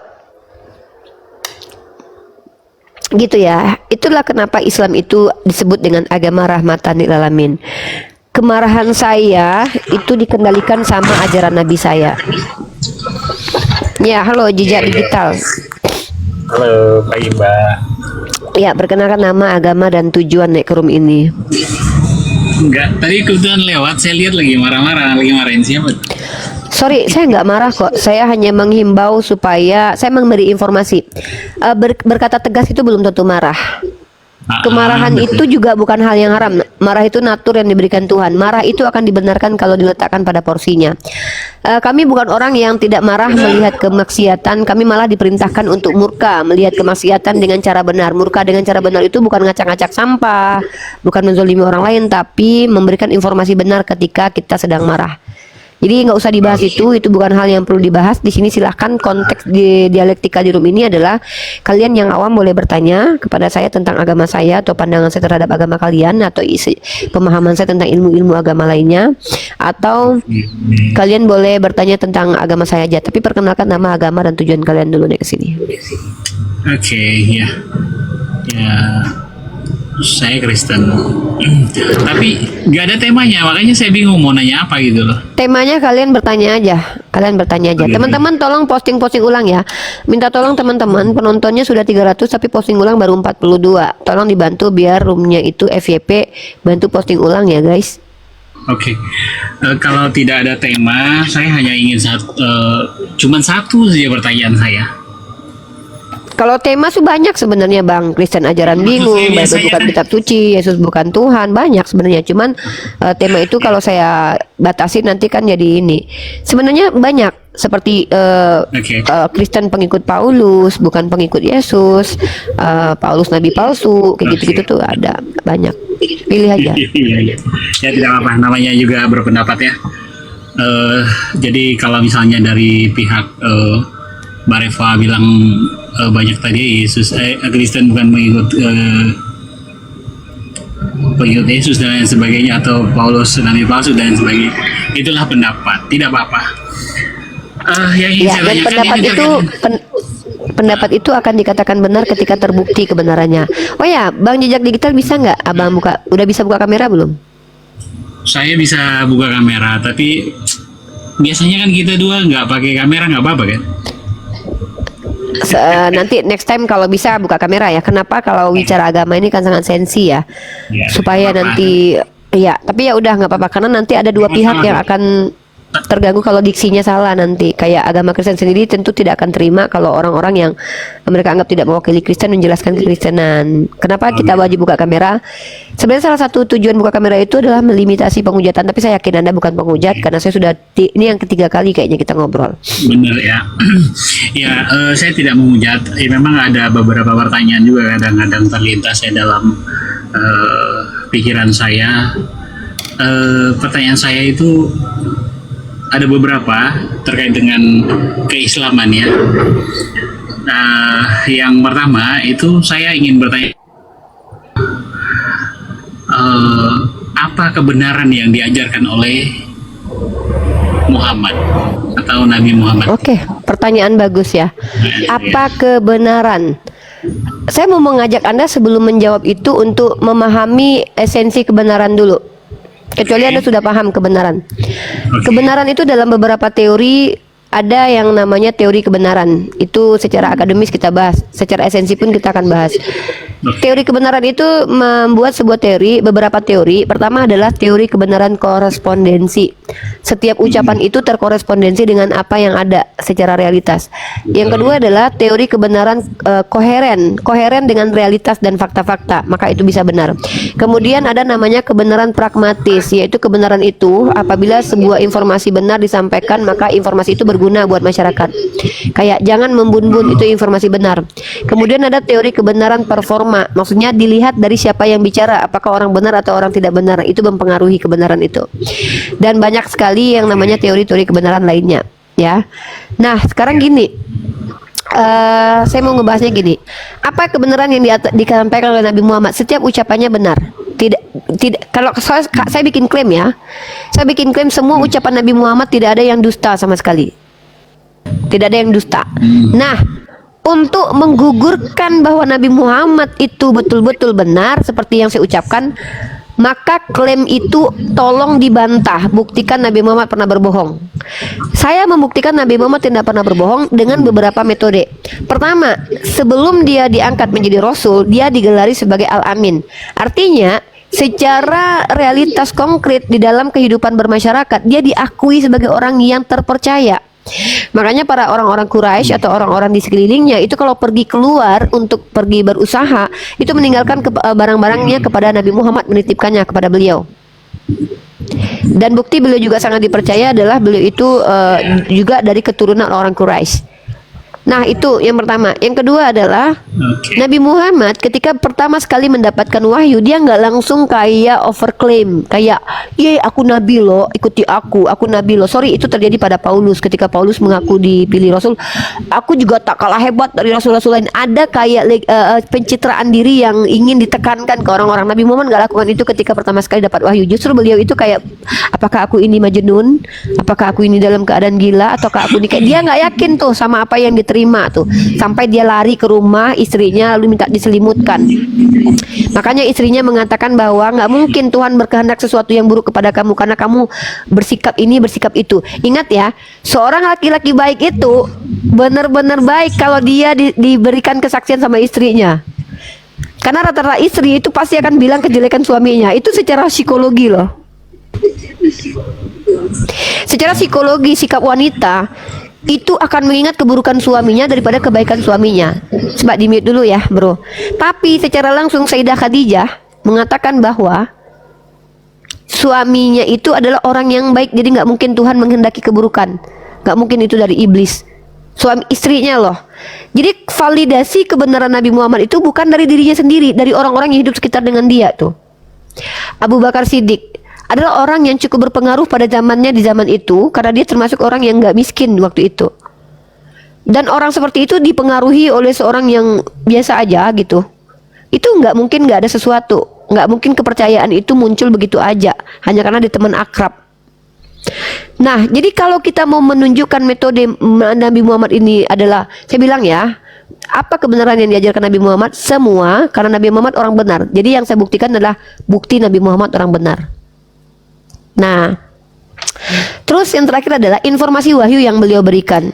Gitu ya. Itulah kenapa Islam itu disebut dengan agama rahmatan lil alamin. Kemarahan saya itu dikendalikan sama ajaran Nabi saya. Ya, halo Jejak Digital. Halo, pagi Mbak. Ya, perkenalkan nama, agama, dan tujuan naik ke room ini. Enggak, tadi kebetulan lewat, saya lihat lagi marah-marah, lagi marahin siapa? Sorry, saya nggak marah kok. Saya hanya menghimbau supaya saya memberi informasi. Berkata tegas itu belum tentu marah. Kemarahan itu juga bukan hal yang haram. Marah itu natur yang diberikan Tuhan. Marah itu akan dibenarkan kalau diletakkan pada porsinya. Kami bukan orang yang tidak marah melihat kemaksiatan. Kami malah diperintahkan untuk murka melihat kemaksiatan dengan cara benar. Murka dengan cara benar itu bukan ngacak-ngacak sampah, bukan menzolimi orang lain, tapi memberikan informasi benar ketika kita sedang marah. Jadi nggak usah dibahas itu bukan hal yang perlu dibahas. Di sini silahkan konteks di dialektika di room ini adalah kalian yang awam boleh bertanya kepada saya tentang agama saya atau pandangan saya terhadap agama kalian atau pemahaman saya tentang ilmu-ilmu agama lainnya, atau kalian boleh bertanya tentang agama saya aja. Tapi perkenalkan nama, agama, dan tujuan kalian dulu nih ke sini. Oke, ya. Saya Kristen. Tapi nggak ada temanya, makanya saya bingung mau nanya apa gitu loh. Temanya kalian bertanya aja. Teman-teman tolong posting ulang ya. Minta tolong teman-teman, penontonnya sudah 300 tapi posting ulang baru 42. Tolong dibantu biar roomnya itu FYP, bantu posting ulang ya guys. Oke. Kalau tidak ada tema, saya hanya ingin cuman satu saja pertanyaan saya. Kalau tema tuh banyak sebenarnya Bang. Kristen ajaran bingung, Bible bukan kitab suci, Yesus bukan Tuhan, banyak sebenarnya. Cuman tema itu kalau saya batasi nanti kan jadi ini. Sebenarnya banyak seperti Kristen pengikut Paulus, bukan pengikut Yesus, Paulus nabi palsu, kayak gitu-gitu tuh ada banyak. Pilih aja. Ya tidak apa-apa, namanya juga berpendapat ya. Jadi kalau misalnya dari pihak Mbak Reva bilang banyak tadi Yesus Kristen bukan pengikut Yesus dan lain sebagainya, atau Paulus nabi palsu dan sebagainya, itulah pendapat, tidak apa-apa. Pendapat itu akan dikatakan benar ketika terbukti kebenarannya. Oh ya, Bang Jejak Digital bisa nggak Abang udah bisa buka kamera belum? Saya bisa buka kamera, tapi biasanya kan kita dua nggak pakai kamera, nggak apa-apa kan? Nanti next time kalau bisa buka kamera ya. Kenapa? Kalau bicara agama ini kan sangat sensi ya. Supaya nanti ya, tapi ya udah nggak apa-apa karena nanti ada dua pihak yang akan terganggu kalau diksinya salah nanti. Kayak agama Kristen sendiri tentu tidak akan terima kalau orang-orang yang mereka anggap tidak mewakili Kristen menjelaskan kekristenan. Kenapa kita wajib buka kamera? Sebenarnya salah satu tujuan buka kamera itu adalah melimitasi penghujatan, tapi saya yakin Anda bukan penghujat karena saya sudah ini yang ketiga kali kayaknya kita ngobrol. Benar ya. Ya, saya tidak menghujat. Memang ada beberapa pertanyaan juga kadang-kadang terlintas ya dalam pikiran saya. Pertanyaan saya itu ada beberapa terkait dengan keislaman ya. Yang pertama itu saya ingin bertanya, apa kebenaran yang diajarkan oleh Muhammad atau Nabi Muhammad? Oke, pertanyaan bagus ya. Apa kebenaran? Saya mau mengajak Anda sebelum menjawab itu untuk memahami esensi kebenaran dulu. Kecuali Anda sudah paham kebenaran. Kebenaran itu dalam beberapa teori ada yang namanya teori kebenaran. Itu secara akademis kita bahas, secara esensi pun kita akan bahas. Teori kebenaran itu membuat sebuah teori, beberapa teori. Pertama adalah teori kebenaran korespondensi. Setiap ucapan itu terkorespondensi dengan apa yang ada secara realitas. Yang kedua adalah teori kebenaran koheren dengan realitas dan fakta-fakta, maka itu bisa benar. Kemudian ada namanya kebenaran pragmatis, yaitu kebenaran itu apabila sebuah informasi benar disampaikan, maka informasi itu berguna buat masyarakat. Kayak jangan membun-bun, itu informasi benar. Kemudian ada teori kebenaran performa, maksudnya dilihat dari siapa yang bicara, apakah orang benar atau orang tidak benar, itu mempengaruhi kebenaran itu. Dan banyak sekali yang namanya teori-teori kebenaran lainnya ya. Nah sekarang gini, saya mau ngebahasnya gini. Apa kebenaran yang disampaikan oleh Nabi Muhammad? Setiap ucapannya benar. Tidak. Kalau saya bikin klaim ya, saya bikin klaim semua ucapan Nabi Muhammad tidak ada yang dusta sama sekali. Tidak ada yang dusta. Nah, untuk menggugurkan bahwa Nabi Muhammad itu betul-betul benar seperti yang saya ucapkan, maka klaim itu tolong dibantah. Buktikan Nabi Muhammad pernah berbohong. Saya membuktikan Nabi Muhammad tidak pernah berbohong dengan beberapa metode. Pertama, sebelum dia diangkat menjadi Rasul, dia digelari sebagai Al-Amin. Artinya, secara realitas konkret di dalam kehidupan bermasyarakat, dia diakui sebagai orang yang terpercaya. Makanya para orang-orang Quraisy atau orang-orang di sekelilingnya itu kalau pergi keluar untuk pergi berusaha, itu meninggalkan barang-barangnya kepada Nabi Muhammad, menitipkannya kepada beliau. Dan bukti beliau juga sangat dipercaya adalah beliau itu juga dari keturunan orang Quraisy. Nah itu yang pertama. Yang kedua adalah Nabi Muhammad ketika pertama sekali mendapatkan wahyu, dia nggak langsung kayak overclaim, kayak ye aku nabi loh, ikuti aku nabi loh. Sorry, itu terjadi pada Paulus. Ketika Paulus mengaku dipilih Rasul, aku juga tak kalah hebat dari Rasul-Rasul lain. Ada kayak pencitraan diri yang ingin ditekankan ke orang-orang. Nabi Muhammad nggak lakukan itu ketika pertama sekali dapat wahyu. Justru beliau itu kayak, apakah aku ini majnun, apakah aku ini dalam keadaan gila, ataukah aku ini kayak, dia nggak yakin tuh sama apa yang diterima tuh, sampai dia lari ke rumah istrinya lalu minta diselimutkan. Makanya istrinya mengatakan bahwa nggak mungkin Tuhan berkehendak sesuatu yang buruk kepada kamu karena kamu bersikap ini bersikap itu. Ingat ya, seorang laki-laki baik itu benar-benar baik kalau dia diberikan kesaksian sama istrinya. Karena rata-rata istri itu pasti akan bilang kejelekan suaminya. Itu secara psikologi loh. Secara psikologi sikap wanita itu akan mengingat keburukan suaminya daripada kebaikan suaminya. Coba di mute dulu ya bro. Tapi secara langsung Sayyidah Khadijah mengatakan bahwa suaminya itu adalah orang yang baik, jadi nggak mungkin Tuhan menghendaki keburukan, nggak mungkin itu dari iblis. Suami istrinya loh. Jadi validasi kebenaran Nabi Muhammad itu bukan dari dirinya sendiri, dari orang-orang yang hidup sekitar dengan dia tuh. Abu Bakar Siddiq adalah orang yang cukup berpengaruh pada zamannya di zaman itu, karena dia termasuk orang yang nggak miskin waktu itu. Dan orang seperti itu dipengaruhi oleh seorang yang biasa aja gitu. Itu nggak mungkin nggak ada sesuatu, nggak mungkin kepercayaan itu muncul begitu aja hanya karena di teman akrab. Nah, jadi kalau kita mau menunjukkan metode Nabi Muhammad ini adalah, saya bilang ya, apa kebenaran yang diajarkan Nabi Muhammad? Semua, karena Nabi Muhammad orang benar. Jadi yang saya buktikan adalah bukti Nabi Muhammad orang benar. Nah, terus yang terakhir adalah informasi wahyu yang beliau berikan.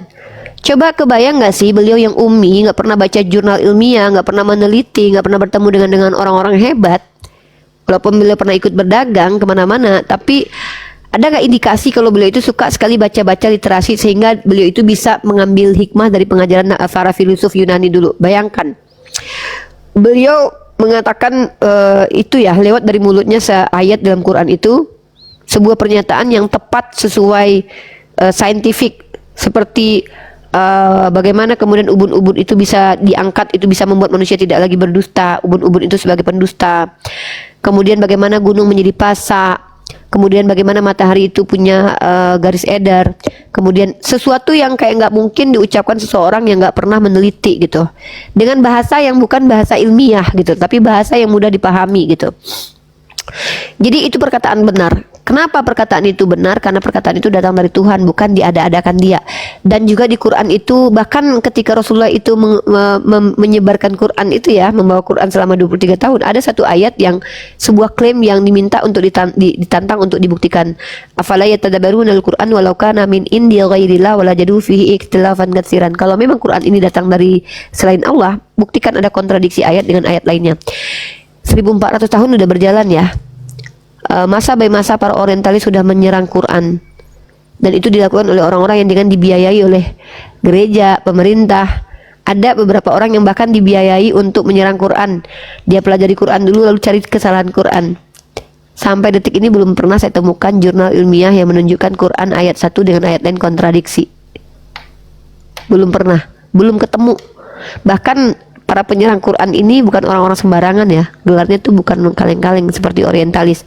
Coba kebayang nggak sih beliau yang ummi, nggak pernah baca jurnal ilmiah, nggak pernah meneliti, nggak pernah bertemu dengan orang-orang hebat. Walaupun beliau pernah ikut berdagang kemana-mana, tapi Ada nggak indikasi kalau beliau itu suka sekali baca-baca literasi sehingga beliau itu bisa mengambil hikmah dari pengajaran para filosof Yunani dulu? Bayangkan, beliau mengatakan itu ya lewat dari mulutnya seayat dalam Quran itu sebuah pernyataan yang tepat sesuai saintifik, seperti bagaimana kemudian ubun-ubun itu bisa diangkat, itu bisa membuat manusia tidak lagi berdusta, ubun-ubun itu sebagai pendusta. Kemudian bagaimana gunung menjadi pasak, kemudian bagaimana matahari itu punya garis edar. Kemudian sesuatu yang kayak nggak mungkin diucapkan seseorang yang nggak pernah meneliti gitu, dengan bahasa yang bukan bahasa ilmiah gitu, tapi bahasa yang mudah dipahami gitu. Jadi itu perkataan benar. Kenapa perkataan itu benar? Karena perkataan itu datang dari Tuhan, bukan diada-adakan dia. Dan juga di Quran itu, bahkan ketika Rasulullah itu menyebarkan Quran itu ya, membawa Quran selama 23 tahun, ada satu ayat yang sebuah klaim yang diminta untuk ditantang untuk dibuktikan. Afala yatadabbaruna al-Quran walau kana min indi ghairillah walajadu fihi ikhtilafan katsiran. Kalau memang Quran ini datang dari selain Allah, buktikan ada kontradiksi ayat dengan ayat lainnya. 1400 tahun sudah berjalan ya. Masa by masa para orientalis sudah menyerang Quran, dan itu dilakukan oleh orang-orang yang dengan dibiayai oleh gereja, pemerintah. Ada beberapa orang yang bahkan dibiayai untuk menyerang Quran. Dia pelajari Quran dulu lalu cari kesalahan Quran. Sampai detik ini belum pernah saya temukan jurnal ilmiah yang menunjukkan Quran ayat satu dengan ayat lain kontradiksi. Belum pernah, belum ketemu. Bahkan para penyerang Quran ini bukan orang-orang sembarangan ya. Gelarnya tuh bukan kaleng-kaleng seperti orientalis.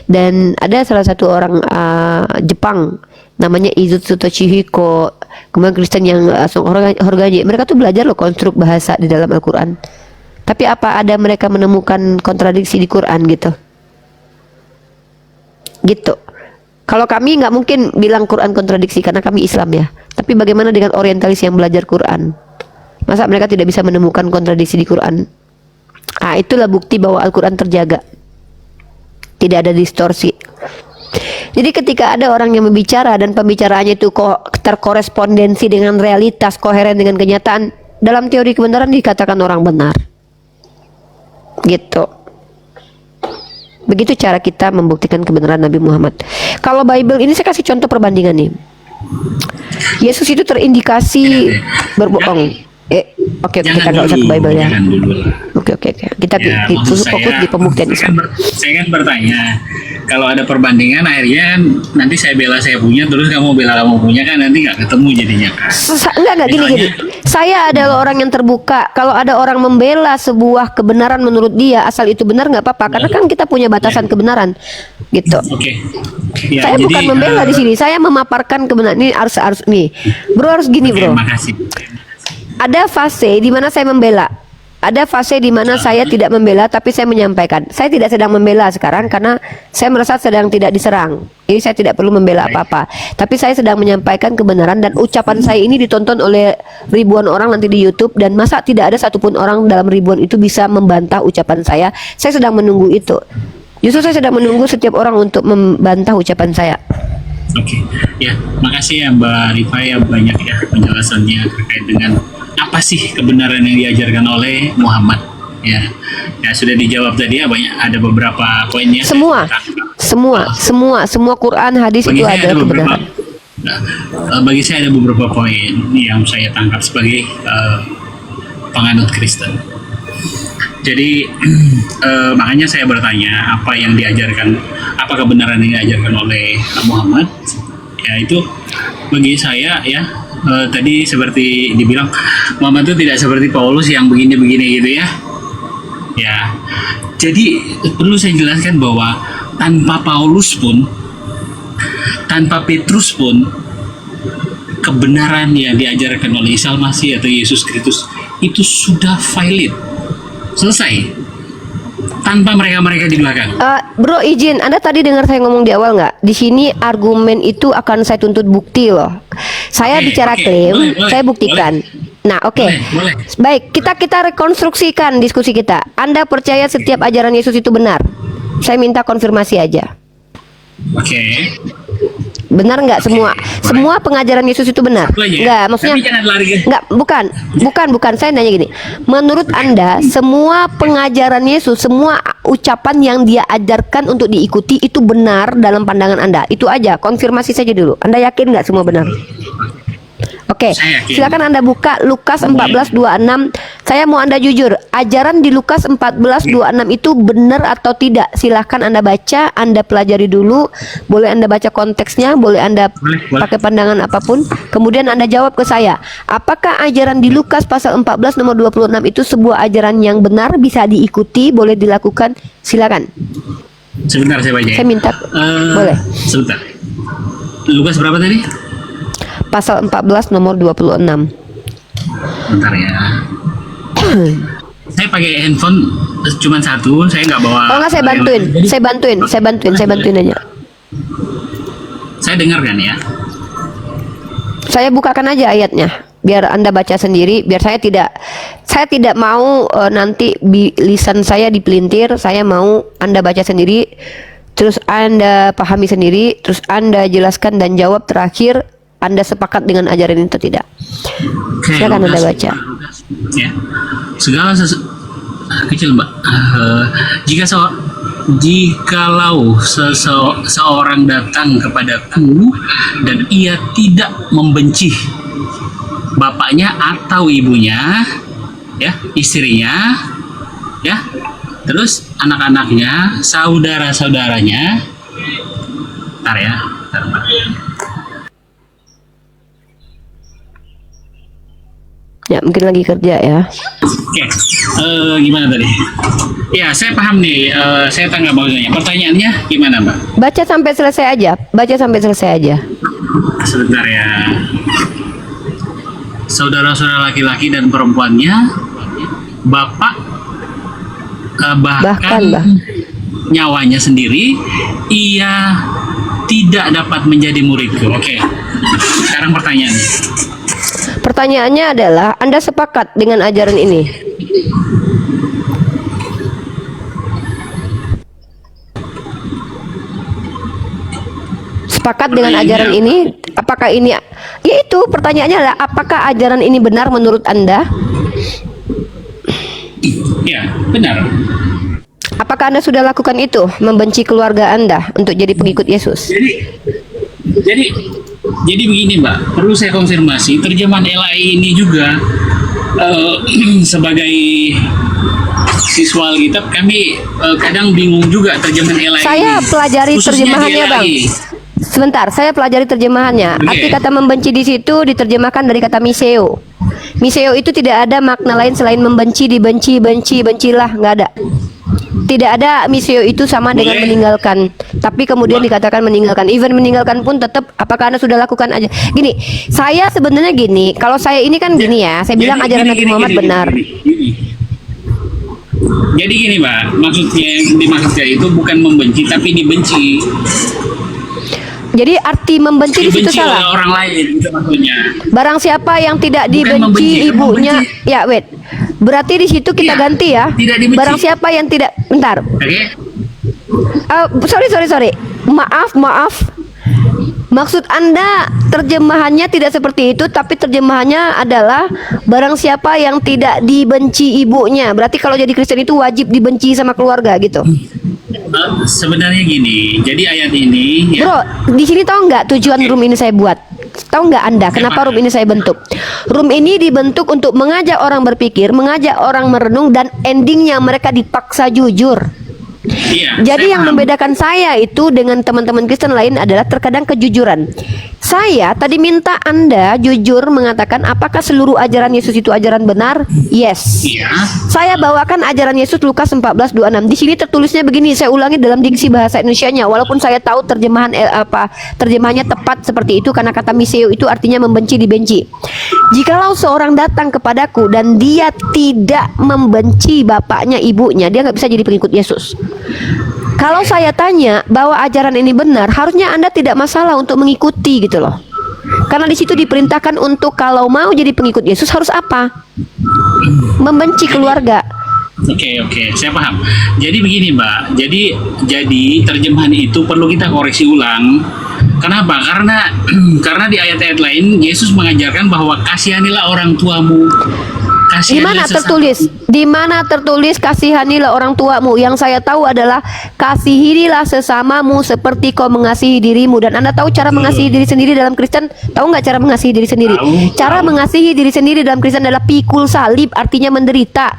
Dan ada salah satu orang Jepang namanya Izutsuto Chihiko, kemudian Kristen yang Horgaji. Mereka tuh belajar loh konstruk bahasa di dalam Al-Quran. Tapi apa ada mereka menemukan kontradiksi di Quran gitu? Gitu. Kalau kami nggak mungkin bilang Quran kontradiksi karena kami Islam ya. Tapi bagaimana dengan orientalis yang belajar Quran? Masa mereka tidak bisa menemukan kontradiksi di Quran? Itulah bukti bahwa Al-Quran terjaga, tidak ada distorsi. Jadi ketika ada orang yang membicara dan pembicaraannya itu terkorespondensi dengan realitas, koheren dengan kenyataan, dalam teori kebenaran dikatakan orang benar. Gitu. Begitu cara kita membuktikan kebenaran Nabi Muhammad. Kalau Bible ini saya kasih contoh perbandingan nih. Yesus itu terindikasi berbohong. Oke, kita nggak usah ke Bible ya. Oke. Kita fokus di pembuktian Islam. Saya kan bertanya, kalau ada perbandingan akhirnya nanti saya bela saya punya, terus kamu bela kamu punya, kan nanti nggak ketemu jadinya kan? Enggak gini. Saya adalah orang yang terbuka. Kalau ada orang membela sebuah kebenaran menurut dia, asal itu benar nggak apa-apa, karena kan kita punya batasan kebenaran, gitu. Oke. Ya, saya jadi, bukan membela di sini. Saya memaparkan kebenaran ini harus nih, bro harus gini bro. Makasih. Ada fase di mana saya membela. Ada fase di mana saya tidak membela tapi saya menyampaikan. Saya tidak sedang membela sekarang karena saya merasa sedang tidak diserang. Jadi saya tidak perlu membela apa-apa. Tapi saya sedang menyampaikan kebenaran dan ucapan saya ini ditonton oleh ribuan orang nanti di YouTube, dan masa tidak ada satupun orang dalam ribuan itu bisa membantah ucapan saya. Saya sedang menunggu itu. Justru saya sedang menunggu setiap orang untuk membantah ucapan saya. Oke. Ya, makasih ya Mbak Rifa ya, banyak ya penjelasannya terkait dengan apa sih kebenaran yang diajarkan oleh Muhammad ya. Sudah dijawab tadi ya, banyak, ada beberapa poinnya. Semua Quran hadis itu ada kebenaran. Bagi saya ada beberapa poin yang saya tangkap sebagai penganut Kristen. Jadi makanya saya bertanya apa yang diajarkan, apa kebenaran yang diajarkan oleh Muhammad. Ya itu bagi saya ya. Tadi seperti dibilang Muhammad itu tidak seperti Paulus yang begini-begini gitu ya. Ya, jadi perlu saya jelaskan bahwa tanpa Paulus pun, tanpa Petrus pun, kebenaran yang diajarkan oleh Isa Al-Masih atau Yesus Kristus itu sudah valid, selesai. Tanpa mereka di belakang. Bro izin, Anda tadi dengar saya ngomong di awal nggak? Di sini argumen itu akan saya tuntut bukti loh. Saya bicara klaim, saya buktikan. Nah, oke. Baik, kita rekonstruksikan diskusi kita. Anda percaya setiap ajaran Yesus itu benar? Saya minta konfirmasi aja. Oke. Benar nggak semua? Semua pengajaran Yesus itu benar? Satu aja ya. Nggak, maksudnya Tapi jangan lari ke nggak, bukan. Saya nanya gini. Menurut Anda, semua pengajaran Yesus, semua ucapan yang dia ajarkan untuk diikuti itu benar dalam pandangan Anda? Itu aja, konfirmasi saja dulu. Anda yakin nggak semua benar? Oke, Saya yakin. silakan Anda buka Lukas 14:26. Saya mau Anda jujur, ajaran di Lukas 14:26 itu benar atau tidak? Silakan Anda baca, Anda pelajari dulu. Boleh Anda baca konteksnya, boleh Anda Boleh. pakai pandangan apapun. Kemudian Anda jawab ke saya, apakah ajaran di Lukas pasal 14 nomor 26 itu sebuah ajaran yang benar, bisa diikuti, boleh dilakukan? Silakan. Sebentar saya baca ya. Saya minta, boleh. Sebentar. Lukas berapa tadi? Pasal 14 nomor 26. Bentar ya. Saya pakai handphone cuma satu, saya nggak bawa. Oh enggak, saya bantuin. Jadi, Saya bantuin aja. saya dengarkan ya. Saya bukakan aja ayatnya biar Anda baca sendiri, biar saya tidak mau nanti lisan saya dipelintir. Saya mau Anda baca sendiri, terus Anda pahami sendiri, terus Anda jelaskan dan jawab terakhir Anda sepakat dengan ajaran itu tidak. Oke, Silakan Anda Lukas. baca. Ya. Segala kecil Mbak. Jikalau seorang datang kepadaku dan ia tidak membenci bapaknya atau ibunya, ya, istrinya, ya, terus anak-anaknya, saudara-saudaranya, bentar ya, bentar, Mbak. Ya, mungkin lagi kerja ya. Oke, gimana tadi? Ya, saya paham nih. Saya tanggap maksudnya. Pertanyaannya gimana, Mbak? Baca sampai selesai aja. Sebentar ya. Saudara-saudara laki-laki dan perempuannya, bapak bahkan Bah. nyawanya sendiri, ia tidak dapat menjadi muridku. Oke, sekarang pertanyaannya. Pertanyaannya adalah, Anda sepakat dengan ajaran ini? Sepakat dengan ajaran ini? Apakah ini, yaitu pertanyaannya adalah, apakah ajaran ini benar menurut Anda? Ya, benar. Apakah Anda sudah lakukan itu, membenci keluarga Anda untuk jadi pengikut Yesus? Jadi begini Mbak, perlu saya konfirmasi, terjemahan LAI ini juga sebagai siswa Alkitab kami kadang bingung juga terjemahan LAI Saya ini. pelajari Khususnya terjemahannya, di LAI. Bang. Sebentar, saya pelajari terjemahannya. Oke. Arti kata membenci di situ diterjemahkan dari kata miseo. Miseo itu tidak ada makna lain selain membenci, dibenci, bencilah, nggak ada. Tidak ada miseo itu sama dengan Boleh. meninggalkan. Tapi kemudian dikatakan meninggalkan. Even meninggalkan pun tetap, apakah Anda sudah lakukan aja? Gini, saya sebenarnya gini. Kalau saya ini kan gini ya. Saya bilang Jadi, ajaran Nabi Muhammad benar. Gini. Jadi gini Mbak, maksudnya yang dimaksudkan itu bukan membenci tapi dibenci. Jadi arti membenci di situ Dibenci oleh salah. orang lain itu maksudnya. Barang siapa yang tidak Bukan dibenci membenci, ibunya, membenci. ya wait. Berarti di situ kita Iya, ganti ya. tidak dibenci. Barang siapa yang tidak, bentar. Oke? Sorry. Maaf. Maksud Anda terjemahannya tidak seperti itu, tapi terjemahannya adalah barang siapa yang tidak dibenci ibunya. Berarti kalau jadi Kristen itu wajib dibenci sama keluarga gitu. Sebenarnya gini, jadi ayat ini ya, Bro, di sini tahu nggak tujuan room ini saya buat? Tahu nggak Anda kenapa room ini saya bentuk? Room ini dibentuk untuk mengajak orang berpikir, mengajak orang merenung, dan endingnya mereka dipaksa jujur. iya, Jadi saya yang paham. membedakan saya itu dengan teman-teman Kristen lain adalah terkadang kejujuran. Saya tadi minta Anda jujur mengatakan apakah seluruh ajaran Yesus itu ajaran benar? Yes. Iya. Saya bawakan ajaran Yesus Lukas 14:26. Di sini tertulisnya begini, saya ulangi dalam diksi bahasa Indonesianya. Walaupun saya tahu terjemahannya tepat seperti itu karena kata miseo itu artinya membenci, dibenci. Jikalau seorang datang kepadaku dan dia tidak membenci bapaknya, ibunya, dia nggak bisa jadi pengikut Yesus. Kalau saya tanya bahwa ajaran ini benar, harusnya Anda tidak masalah untuk mengikuti gitu loh. Karena di situ diperintahkan untuk kalau mau jadi pengikut Yesus harus apa? Membenci keluarga. Oke, saya paham. Jadi begini Mbak, jadi terjemahan itu perlu kita koreksi ulang Kenapa? Karena karena di ayat-ayat lain Yesus mengajarkan bahwa kasihanilah orang tuamu. Di mana Kasihanilah sesama. tertulis? Di mana tertulis kasihanilah orang tuamu? Yang saya tahu adalah kasihinilah sesamamu seperti kau mengasihi dirimu. Dan Anda tahu cara mengasihi diri sendiri dalam Kristen? Tahu nggak cara mengasihi diri sendiri? Cara mengasihi diri sendiri dalam Kristen adalah pikul salib, artinya menderita.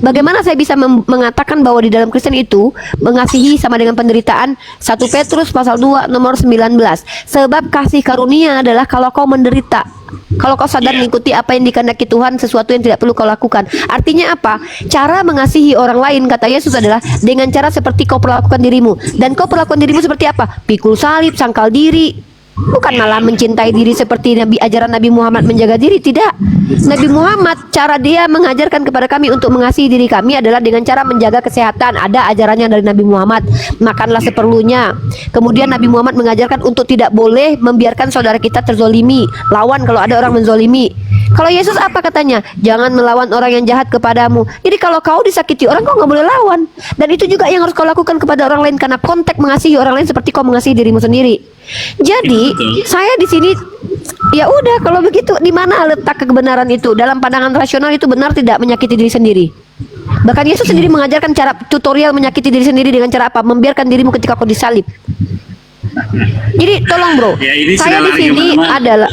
Bagaimana saya bisa mengatakan bahwa di dalam Kristen itu mengasihi sama dengan penderitaan? 1 Petrus pasal 2 nomor 19. Sebab kasih karunia adalah kalau kau menderita. Kalau kau sadar mengikuti apa yang dikehendaki Tuhan, sesuatu yang tidak perlu kau lakukan. Artinya apa? Cara mengasihi orang lain, kata Yesus, adalah dengan cara seperti kau perlakukan dirimu. Dan kau perlakukan dirimu seperti apa? Pikul salib, sangkal diri. Bukan malah mencintai diri seperti ajaran Nabi Muhammad menjaga diri. Tidak. Nabi Muhammad, cara dia mengajarkan kepada kami untuk mengasihi diri kami adalah dengan cara menjaga kesehatan. Ada ajarannya dari Nabi Muhammad, makanlah seperlunya. Kemudian Nabi Muhammad mengajarkan untuk tidak boleh membiarkan saudara kita terzolimi, lawan kalau ada orang menzolimi. Kalau Yesus apa katanya? Jangan melawan orang yang jahat kepadamu. Jadi kalau kau disakiti orang, kau nggak boleh lawan. Dan itu juga yang harus kau lakukan kepada orang lain, karena konteks mengasihi orang lain seperti kau mengasihi dirimu sendiri. Jadi saya di sini, ya udah, kalau begitu di mana letak kebenaran itu? Dalam pandangan rasional itu benar tidak menyakiti diri sendiri. Bahkan Yesus sendiri mengajarkan cara tutorial menyakiti diri sendiri dengan cara apa? Membiarkan dirimu ketika kau disalib. Jadi tolong bro, Ya, ini saya sudah di lari sini kemana-mana. adalah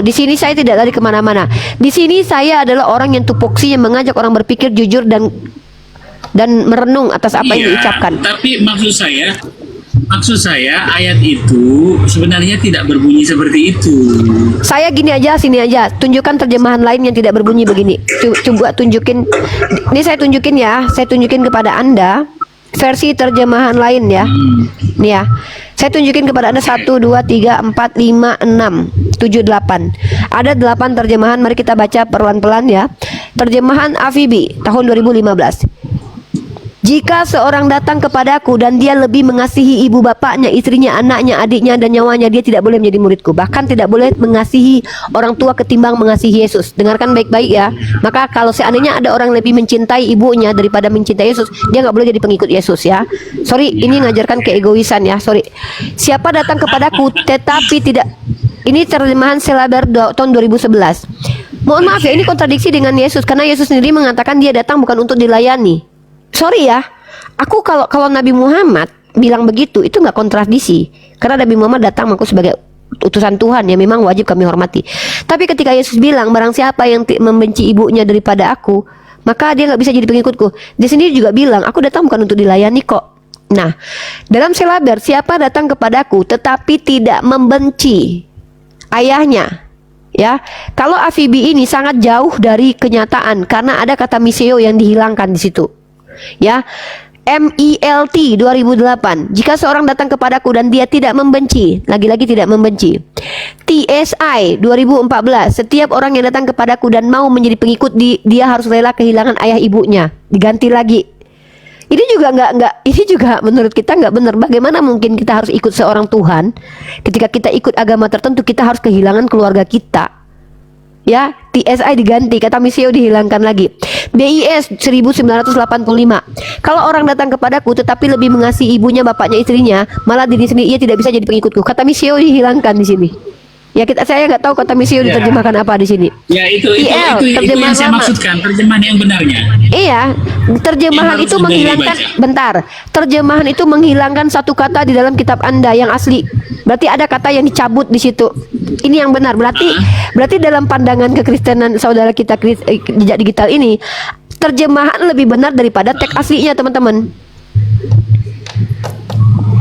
di sini saya tidak lari kemana-mana. Di sini saya adalah orang yang tupoksi, yang mengajak orang berpikir jujur dan merenung atas apa yang diucapkan. Tapi maksud saya ayat itu sebenarnya tidak berbunyi seperti itu. Saya gini aja, sini aja, tunjukkan terjemahan lain yang tidak berbunyi begini. Coba tunjukin. Ini saya tunjukin ya, saya tunjukin kepada Anda versi terjemahan lain ya. Nih ya. Saya tunjukin kepada Anda 1, 2, 3, 4, 5, 6, 7, 8. Ada 8 terjemahan, mari kita baca pelan-pelan ya. Terjemahan Afibi tahun 2015. Jika seorang datang kepadaku dan dia lebih mengasihi ibu bapaknya, istrinya, anaknya, adiknya, dan nyawanya, dia tidak boleh menjadi muridku. Bahkan tidak boleh mengasihi orang tua ketimbang mengasihi Yesus. Dengarkan baik-baik ya. Maka kalau seandainya ada orang lebih mencintai ibunya daripada mencintai Yesus, dia nggak boleh jadi pengikut Yesus ya. Sorry, ini ngajarkan keegoisan ya. Sorry. Siapa datang kepadaku tetapi tidak. Ini terjemahan Selaber tahun 2011. Mohon maaf ya, ini kontradiksi dengan Yesus, karena Yesus sendiri mengatakan dia datang bukan untuk dilayani. Sorry ya, aku kalau Nabi Muhammad bilang begitu, itu nggak kontradiksi, karena Nabi Muhammad datang mengaku sebagai utusan Tuhan yang memang wajib kami hormati. Tapi ketika Yesus bilang barang siapa yang membenci ibunya daripada aku, maka dia nggak bisa jadi pengikutku. Dia sendiri juga bilang, aku datang bukan untuk dilayani kok. Nah, dalam Selaber, siapa datang kepadaku tetapi tidak membenci ayahnya, ya. Kalau Afibi ini sangat jauh dari kenyataan, karena ada kata miseo yang dihilangkan di situ. Ya, MILT 2008. Jika seorang datang kepadaku dan dia tidak membenci, lagi-lagi tidak membenci. TSI 2014. Setiap orang yang datang kepadaku dan mau menjadi pengikut, dia harus rela kehilangan ayah ibunya. Diganti lagi. Ini juga ini juga menurut kita nggak benar. Bagaimana mungkin kita harus ikut seorang Tuhan ketika kita ikut agama tertentu, kita harus kehilangan keluarga kita. Ya, TSI diganti, kata misio dihilangkan lagi. BIS 1985. Kalau orang datang kepadaku tetapi lebih mengasihi ibunya, bapaknya, istrinya, malah diri sendiri, ia tidak bisa jadi pengikutku. Kata misio dihilangkan di sini. Ya, saya nggak tahu kata misio diterjemahkan apa di sini. Ya, itu yang saya maksudkan, terjemahan yang benarnya. Iya, terjemahan Yang itu harus menghilangkan, dibaca. bentar. Terjemahan itu menghilangkan satu kata di dalam kitab Anda yang asli. Berarti ada kata yang dicabut di situ. Ini yang benar. Berarti dalam pandangan kekristenan saudara kita jejak digital ini, terjemahan lebih benar daripada teks aslinya, teman-teman.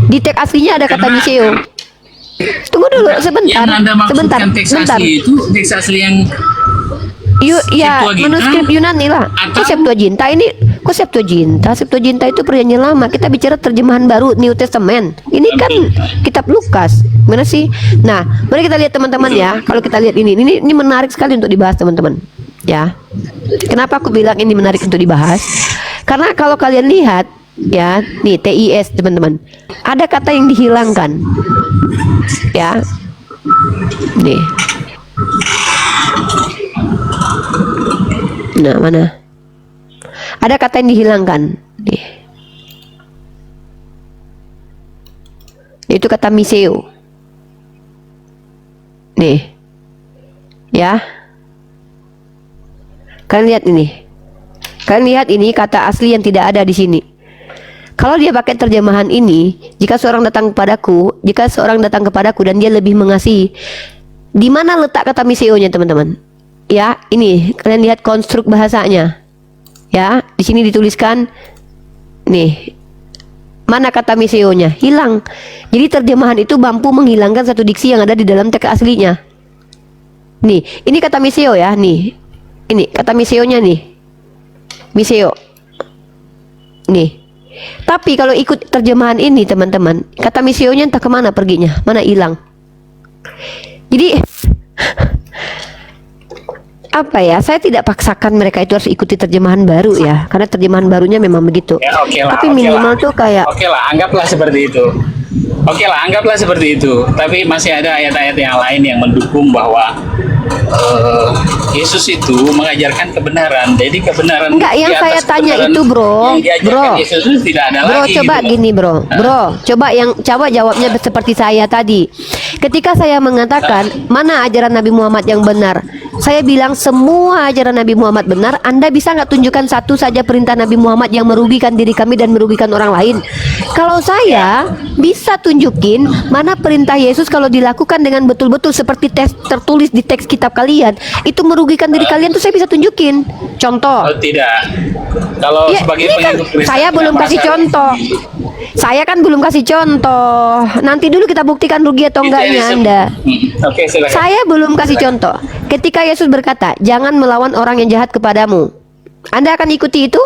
Di teks aslinya ada kata miseo. Tunggu dulu sebentar. Yang Anda maksudkan teks sebentar. asli itu teks asli yang Ya, Septuaginta manuskrip Yunani lah. atau- Kok Septuaginta ini? Kok Septuaginta? Septuaginta itu perjanjian lama. Kita bicara terjemahan baru New Testament. Ini kan kitab Lukas. Mana sih? Nah, mari kita lihat teman-teman ya. Kalau kita lihat ini menarik sekali untuk dibahas teman-teman. Ya. Kenapa aku bilang ini menarik untuk dibahas? Karena kalau kalian lihat ya, nih TIS teman-teman. Ada kata yang dihilangkan. Ya. Nih. Nah, mana? Ada kata yang dihilangkan. Nih. Itu kata miseo. Nih. Ya. Kalian lihat ini. Kalian lihat ini kata asli yang tidak ada di sini. Kalau dia pakai terjemahan ini, jika seorang datang kepadaku dan dia lebih mengasihi, di mana letak kata miseo-nya, teman-teman? Ya, ini kalian lihat konstruk bahasanya. Ya, di sini dituliskan nih. Mana kata miseo-nya? Hilang. Jadi terjemahan itu mampu menghilangkan satu diksi yang ada di dalam teks aslinya. Nih, ini kata miseo ya, nih. Ini kata miseo-nya nih. Miseo. Nih. Tapi kalau ikut terjemahan ini, teman-teman, kata miseo-nya entah kemana perginya, mana hilang. Jadi apa ya? Saya tidak paksakan mereka itu harus ikuti terjemahan baru ya, karena terjemahan barunya memang begitu. Ya, oke lah, tapi oke minimal lah. tuh kayak Oke lah, anggaplah seperti itu. Oke lah, anggaplah seperti itu. Tapi masih ada ayat-ayat yang lain yang mendukung bahwa Yesus itu mengajarkan kebenaran. Jadi kebenaran enggak, yang di atas saya tanya kebenaran itu, bro. yang diajarkan Bro. Yesus itu tidak ada Bro, lagi. coba gitu. gini, bro. Bro, coba jawabnya seperti saya tadi. Ketika saya mengatakan mana ajaran Nabi Muhammad yang benar, saya bilang semua ajaran Nabi Muhammad benar. Anda bisa nggak tunjukkan satu saja perintah Nabi Muhammad yang merugikan diri kami dan merugikan orang lain? Kalau saya bisa tunjukin mana perintah Yesus kalau dilakukan dengan betul-betul seperti tertulis di teks kitab kalian, itu merugikan diri kalian, tuh saya bisa tunjukin. Contoh. Oh, tidak. Kalau Ya, sebagai ini kan pengikut Kristen, saya belum kenapa kasih saya- contoh. Saya kan belum kasih contoh. Nanti dulu kita buktikan rugi atau Itu enggaknya yang Anda. Oke, silakan. Saya belum kasih contoh. Ketika Yesus berkata, "Jangan melawan orang yang jahat kepadamu." Anda akan ikuti itu?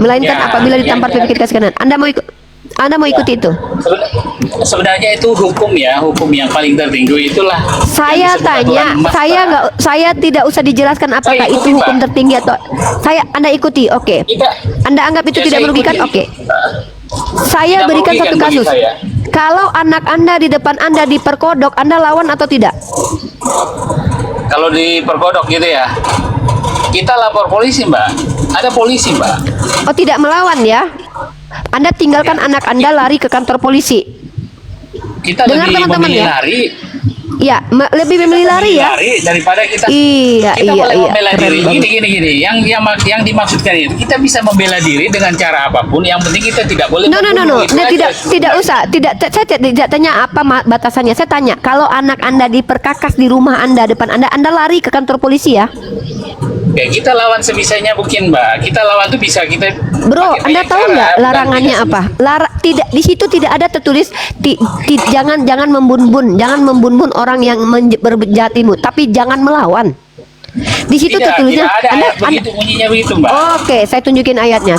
Melainkan Ya, apabila ditampar ya. pipi kasih kanan. Anda mau ikuti itu? Sebenarnya itu hukum ya, hukum yang paling tertinggi itulah. Saya yang disebut tanya, aturan emas, Pak. saya tidak usah dijelaskan apakah Saya itu ikuti, hukum Pak. tertinggi atau Anda ikuti, oke. Tidak. Anda anggap itu Ya, tidak saya merugikan, ikuti. oke. Saya Tidak berikan merugikan satu bagi kasus. saya. Kalau anak Anda di depan Anda diperkodok, Anda lawan atau tidak? Kalau diperkodok gitu ya, kita lapor polisi, Mbak. Ada polisi, Mbak. Oh, tidak melawan ya? Anda tinggalkan anak Anda lari ke kantor polisi. Kita Dengar lebih teman-teman memilih ya. lari. Ya, lebih memilih lari ya. Lari daripada kita. Iya, Kita iya, boleh iya. membela Keren diri. banget. Gini. Yang dimaksudkan itu kita bisa membela diri dengan cara apapun. Yang penting kita tidak boleh. No. membunuh. Itu Nah, aja. tidak usah. Saya tidak tanya apa batasannya. Saya tanya, kalau anak Anda diperkakas di rumah Anda, depan Anda lari ke kantor polisi ya? Ya, kita lawan sebisanya mungkin, Mbak. Kita lawan tuh bisa kita. Bro, pakai Anda banyak tahu cara, nggak bukan larangannya tidak apa? Tidak, di situ tidak ada tertulis jangan membun-bun orang yang berjatimu, tapi jangan melawan. Di situ tertulisnya tidak ada ayat begitu, bunyinya begitu, Mbak. Oke, saya tunjukin ayatnya.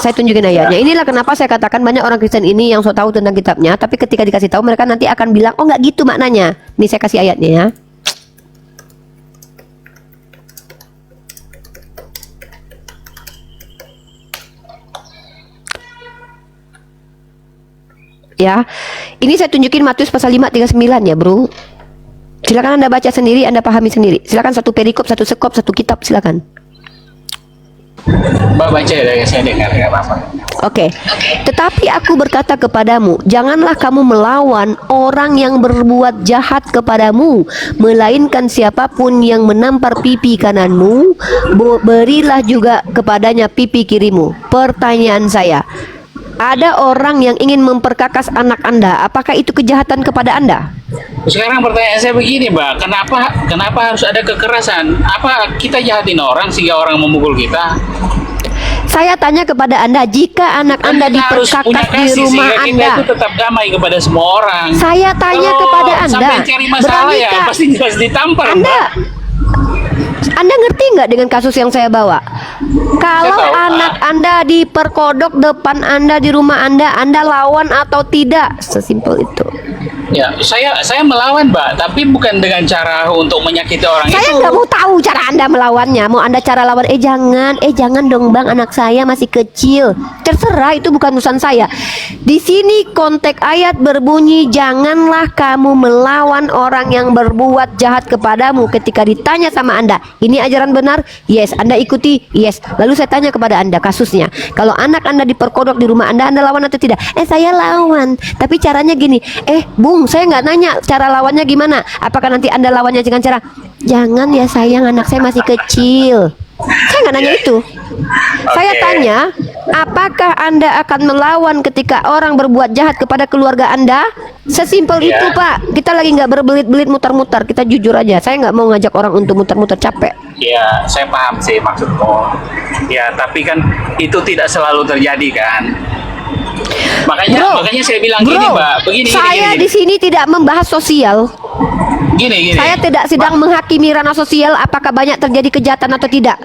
Inilah kenapa saya katakan banyak orang Kristen ini yang so tahu tentang kitabnya, tapi ketika dikasih tahu mereka nanti akan bilang, "Oh, nggak gitu maknanya." Nih saya kasih ayatnya ya. Ya, ini saya tunjukin Matius pasal 5:39 ya, bro. Silakan Anda baca sendiri, Anda pahami sendiri. Silakan satu perikop, satu sekop, satu kitab, silakan. Mbak baca ya, saya dengar nggak apa-apa. Oke. Tetapi aku berkata kepadamu, janganlah kamu melawan orang yang berbuat jahat kepadamu, melainkan siapapun yang menampar pipi kananmu, berilah juga kepadanya pipi kirimu. Pertanyaan saya, ada orang yang ingin memperkakas anak Anda, apakah itu kejahatan kepada Anda? Sekarang pertanyaan saya begini, Mbak, kenapa harus ada kekerasan? Apa kita jahatin orang sehingga orang memukul kita? Saya tanya kepada Anda, jika anak Anda Kita harus punya diperkakas di kasih rumah sehingga kita Anda, itu tetap damai kepada semua orang. saya tanya Kalau kepada Anda, sampai cari masalah ya beranikah pasti jelas ditampar, Mbak. Anda ngerti nggak dengan kasus yang saya bawa? Kalau tahu, Pak. anak Anda diperkodok depan Anda di rumah Anda lawan atau tidak? Sesimpel itu. Ya, saya melawan, Mbak, tapi bukan dengan cara untuk menyakiti orang Saya itu. nggak mau tahu cara Anda melawannya. Mau Anda cara lawan, jangan dong bang, anak saya masih kecil. Terserah, itu bukan urusan saya. Di sini konteks ayat berbunyi, janganlah kamu melawan orang yang berbuat jahat kepadamu. Ketika ditanya sama Anda, ini ajaran benar? Yes. Anda ikuti? Yes. Lalu saya tanya kepada Anda kasusnya. Kalau anak Anda diperkodok di rumah Anda lawan atau tidak? Saya lawan. Tapi caranya gini, Bung, Bung, saya nggak nanya cara lawannya gimana. Apakah nanti Anda lawannya dengan cara, jangan ya sayang, anak saya masih kecil. Saya nggak nanya itu. Saya tanya, apakah Anda akan melawan ketika orang berbuat jahat kepada keluarga Anda? Sesimpel itu, Pak. Kita lagi nggak berbelit-belit muter-muter. Kita jujur aja. Saya nggak mau ngajak orang untuk muter-muter, capek. Ya, saya paham sih maksudmu. Ya, tapi kan itu tidak selalu terjadi kan. Makanya saya bilang gini, Mbak. Begini. Saya di sini tidak membahas sosial. Gini. Saya tidak sedang menghakimi ranah sosial apakah banyak terjadi kejahatan atau tidak.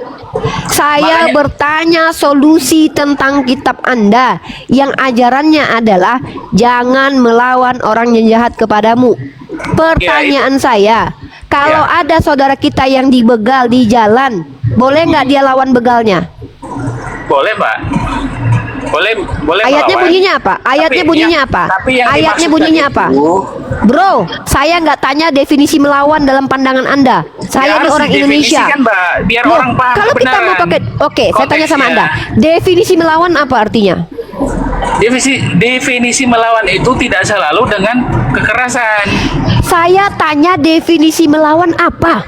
Saya bertanya solusi tentang kitab Anda yang ajarannya adalah jangan melawan orang yang jahat kepadamu. Pertanyaan saya, kalau ada saudara kita yang dibegal di jalan, boleh nggak dia lawan begalnya? Boleh, Pak. Boleh Ayatnya melawan. bunyinya apa? Ayatnya bunyinya apa? Ayatnya bunyinya apa? Bro, saya nggak tanya definisi melawan dalam pandangan Anda. Saya ini orang Indonesia. Mbak, biar Loh, orang paham kalau kita mau pakai, oke, saya tanya sama Anda. Definisi melawan apa artinya? Definisi melawan itu tidak selalu dengan kekerasan. Saya tanya definisi melawan apa?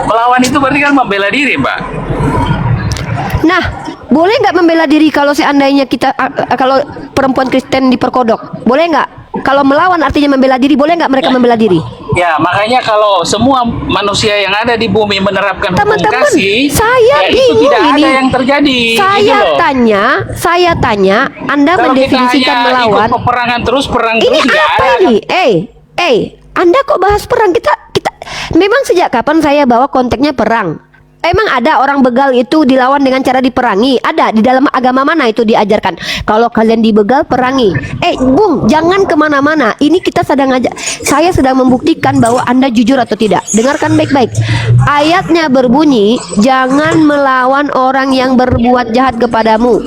Melawan itu berarti kan membela diri, Mbak. Nah, boleh nggak membela diri kalau seandainya kita kalau perempuan Kristen diperkodok? Boleh nggak? Kalau melawan artinya membela diri, boleh nggak mereka membela diri? Ya, makanya kalau semua manusia yang ada di bumi menerapkan hukum Teman-teman, kasih, saya ya itu bingung tidak ada ini. yang terjadi. Saya tanya, Anda Kalau kita mendefinisikan hanya melawan. ikut peperangan terus, perang Ini terus, nggak apa ada. ini? Anda kok bahas perang? Kita memang sejak kapan saya bawa konteksnya perang? Emang ada orang begal itu dilawan dengan cara diperangi? Ada di dalam agama mana itu diajarkan? Kalau kalian dibegal perangi. Bung, jangan kemana-mana. Ini kita saya sedang membuktikan bahwa Anda jujur atau tidak. Dengarkan baik-baik. Ayatnya berbunyi, jangan melawan orang yang berbuat jahat kepadamu.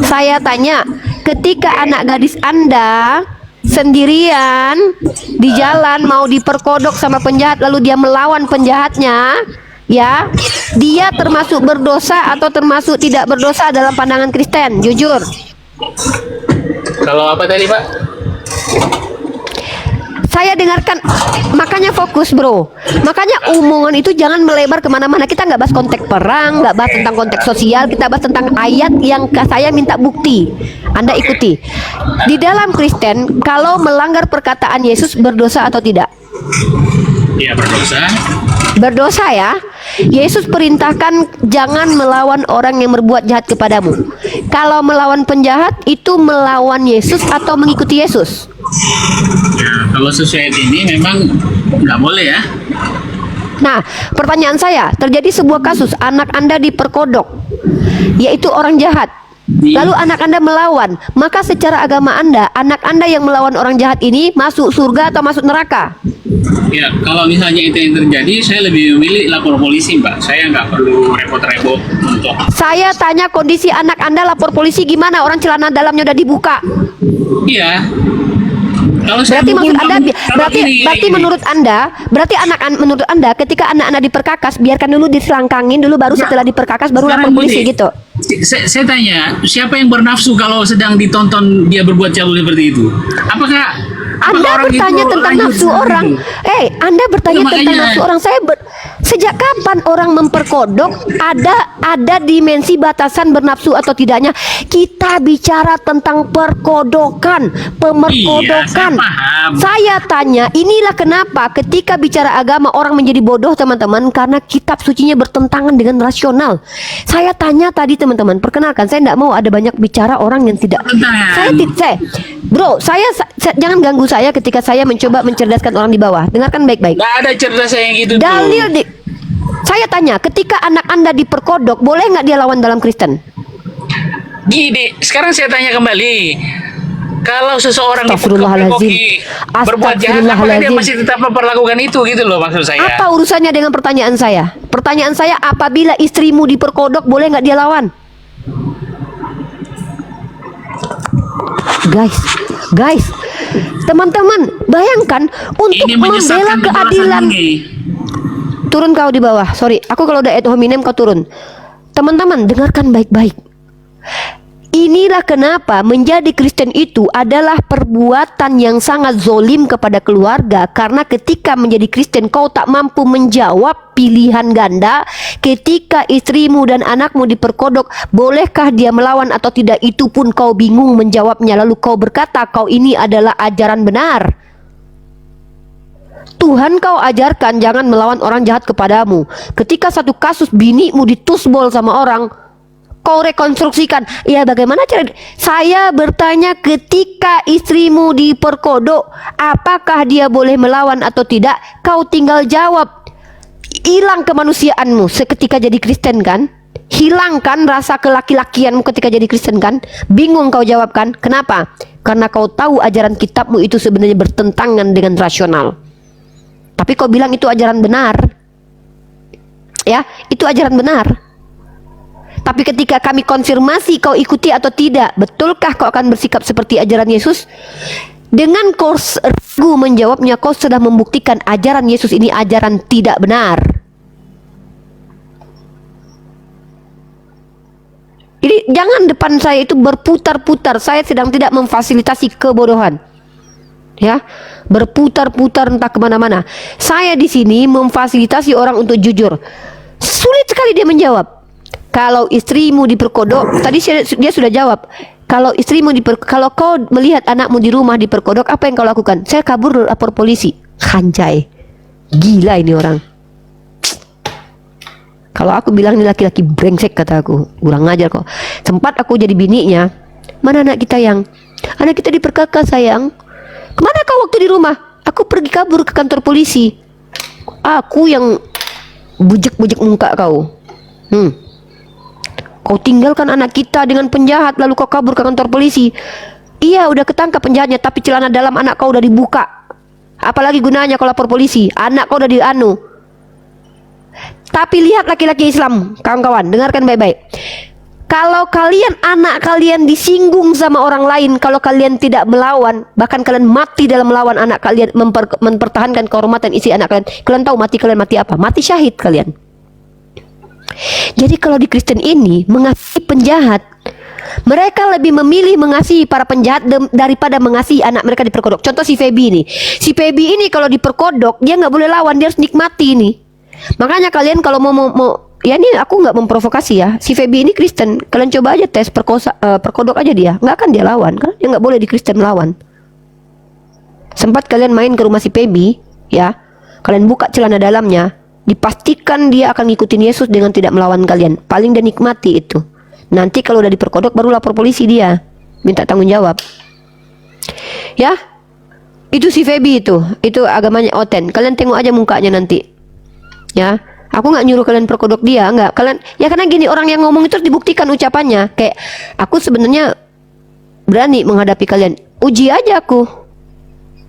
Saya tanya, ketika anak gadis Anda sendirian di jalan mau diperkodok sama penjahat lalu dia melawan penjahatnya, ya, dia termasuk berdosa atau termasuk tidak berdosa dalam pandangan Kristen? Jujur. Kalau apa tadi, Pak? Saya dengarkan, makanya fokus bro. Makanya omongan itu jangan melebar kemana-mana. Kita nggak bahas konteks perang, nggak bahas tentang konteks sosial. Kita bahas tentang ayat yang saya minta bukti. Anda ikuti. Di dalam Kristen, kalau melanggar perkataan Yesus berdosa atau tidak? Ya, berdosa. Berdosa ya. Yesus perintahkan jangan melawan orang yang berbuat jahat kepadamu. Kalau melawan penjahat itu melawan Yesus atau mengikuti Yesus? Ya, kalau sesuai ini memang nggak boleh ya. Nah, pertanyaan saya, terjadi sebuah kasus anak Anda diperkodok, yaitu orang jahat. Lalu anak Anda melawan, maka secara agama Anda, anak Anda yang melawan orang jahat ini masuk surga atau masuk neraka? Ya, kalau misalnya itu yang terjadi, saya lebih memilih lapor polisi, Mbak. Saya nggak perlu repot-repot untuk. Saya tanya kondisi anak Anda, lapor polisi gimana? Orang celana dalamnya udah dibuka. Iya. Kalau saya Berarti pukul maksud Anda, kalau berarti gini. menurut Anda, menurut Anda ketika anak-anak diperkakas, biarkan dulu diselangkangin dulu, baru setelah diperkakas baru Sekarang lapor polisi gini, gitu. Saya tanya, siapa yang bernafsu kalau sedang ditonton dia berbuat cabul seperti itu? Apakah Anda orang bertanya itu tentang lanjut nafsu seperti orang. itu? Anda bertanya Itu tentang makanya. nafsu orang. Sejak kapan orang memperkodok? Ada dimensi batasan bernafsu atau tidaknya? Kita bicara tentang perkodokan, pemerkodokan. Iya, saya paham. Saya tanya, inilah kenapa ketika bicara agama orang menjadi bodoh, teman-teman, karena kitab sucinya bertentangan dengan rasional. Saya tanya tadi, teman-teman, perkenalkan, saya tidak mau ada banyak bicara orang yang tidak. Bro, saya jangan ganggu saya ketika saya mencoba mencerdaskan orang di bawah. Dengarkan baik-baik. Nggak ada cerdas yang gitu Dalil tuh. saya tanya, ketika anak Anda diperkodok, boleh nggak dia lawan dalam Kristen? Gini, sekarang saya tanya kembali. Kalau seseorang Astagfirullahaladzim. berbuat jahat, apakah dia Astagfirullahaladzim. masih tetap memperlakukan itu gitu loh maksud saya? Apa urusannya dengan pertanyaan saya? Pertanyaan saya, apabila istrimu diperkodok, boleh nggak dia lawan? Guys, teman-teman, bayangkan untuk Ini membela menyesatkan keadilan. penjelasan ini. Turun kau di bawah. Sorry, aku kalau udah ad hominem kau turun. Teman-teman, dengarkan baik-baik. Ini Inilah kenapa menjadi Kristen itu adalah perbuatan yang sangat zolim kepada keluarga. Karena ketika menjadi Kristen kau tak mampu menjawab pilihan ganda. Ketika istrimu dan anakmu diperkodok, bolehkah dia melawan atau tidak, itu pun kau bingung menjawabnya. Lalu kau berkata kau ini adalah ajaran benar. Tuhan kau ajarkan jangan melawan orang jahat kepadamu. Ketika satu kasus binimu ditusbol sama orang, kau rekonstruksikan, ya bagaimana cara? Saya bertanya, ketika istrimu diperkodok, apakah dia boleh melawan atau tidak? Kau tinggal jawab. Hilang kemanusiaanmu seketika jadi Kristen kan? Hilangkan rasa kelaki-lakianmu ketika jadi Kristen kan? Bingung kau jawab kan? Kenapa? Karena kau tahu ajaran kitabmu itu sebenarnya bertentangan dengan rasional. Tapi kau bilang itu ajaran benar. Ya, itu ajaran benar. Tapi ketika kami konfirmasi kau ikuti atau tidak, betulkah kau akan bersikap seperti ajaran Yesus? Dengan kau ragu menjawabnya, kau sudah membuktikan ajaran Yesus ini ajaran tidak benar. Jadi jangan depan saya itu berputar-putar. Saya sedang tidak memfasilitasi kebodohan. Ya, berputar-putar entah kemana-mana. Saya di sini memfasilitasi orang untuk jujur. Sulit sekali dia menjawab. Kalau istrimu diperkodok, tadi dia sudah jawab. Kalau kalau kau melihat anakmu di rumah diperkodok, apa yang kau lakukan? Saya kabur lapor polisi. Anjay, gila ini orang. Kalau aku bilang ini laki-laki brengsek, kata aku, kurang ajar kok. Sempat aku jadi bininya. Mana anak kita yang? Anak kita diperkosa sayang. Kemana kau waktu di rumah? Aku pergi kabur ke kantor polisi. Aku yang bujuk-bujuk muka kau. Kau tinggalkan anak kita dengan penjahat, lalu kau kabur ke kantor polisi. Iya, udah ketangkap penjahatnya, tapi celana dalam anak kau udah dibuka. Apalagi gunanya kau lapor polisi? Anak kau udah dianu. Tapi lihat laki-laki Islam, kawan-kawan, dengarkan baik-baik. Kalau kalian, anak kalian disinggung sama orang lain, kalau kalian tidak melawan, bahkan kalian mati dalam melawan anak kalian, mempertahankan kehormatan isi anak kalian. Kalian tahu mati kalian mati apa? Mati syahid kalian. Jadi kalau di Kristen ini mengasihi penjahat, mereka lebih memilih mengasihi para penjahat daripada mengasihi anak mereka diperkodok. Contoh si Feby ini. Si Feby ini kalau diperkodok dia nggak boleh lawan, dia harus nikmati ini. Makanya kalian kalau mau ya ini aku nggak memprovokasi ya. Si Feby ini Kristen, kalian coba aja tes perkodok aja dia, nggak akan dia lawan, karena dia nggak boleh di Kristen melawan. Sempat kalian main ke rumah si Feby, ya, kalian buka celana dalamnya, dipastikan dia akan ngikutin Yesus dengan tidak melawan kalian. Paling dia nikmati itu. Nanti kalau udah diperkodok baru lapor polisi dia, minta tanggung jawab. Ya, itu si Feby itu agamanya Oten. Kalian tengok aja mukanya nanti. Ya, aku nggak nyuruh kalian perkodok dia, nggak. Kalian ya karena gini, orang yang ngomong itu harus dibuktikan ucapannya. Kayak aku sebenarnya berani menghadapi kalian. Uji aja aku.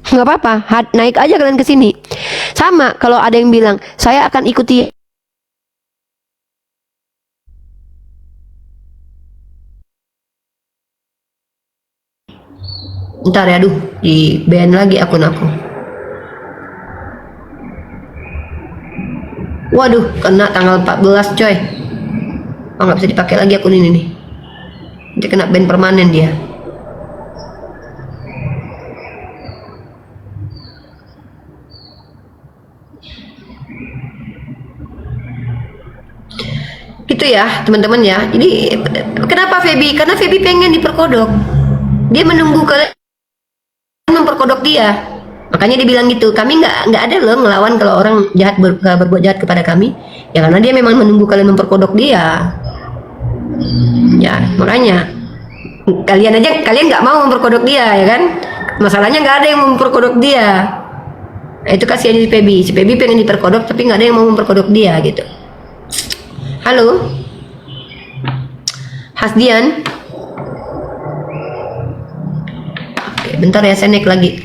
Nggak apa-apa, naik aja kalian ke sini. Sama kalau ada yang bilang saya akan ikuti, ntar ya, aduh, di ban lagi akun aku. Waduh, kena tanggal 14 coy. Oh, nggak bisa dipakai lagi akun ini nih. Nanti kena ban permanen dia. Gitu ya teman-teman ya. Jadi kenapa Feby? Karena Feby pengen diperkodok. Dia menunggu kalian memperkodok dia. Makanya dia bilang gitu. Kami nggak ada loh ngelawan kalau orang jahat berbuat jahat kepada kami. Ya karena dia memang menunggu kalian memperkodok dia. Ya makanya kalian nggak mau memperkodok dia, ya kan? Masalahnya nggak ada yang memperkodok dia. Nah, itu kasihan si Feby. Si Feby pengen diperkodok tapi nggak ada yang mau memperkodok dia gitu. Halo, Hasdian. Oke, bentar ya, saya naik lagi.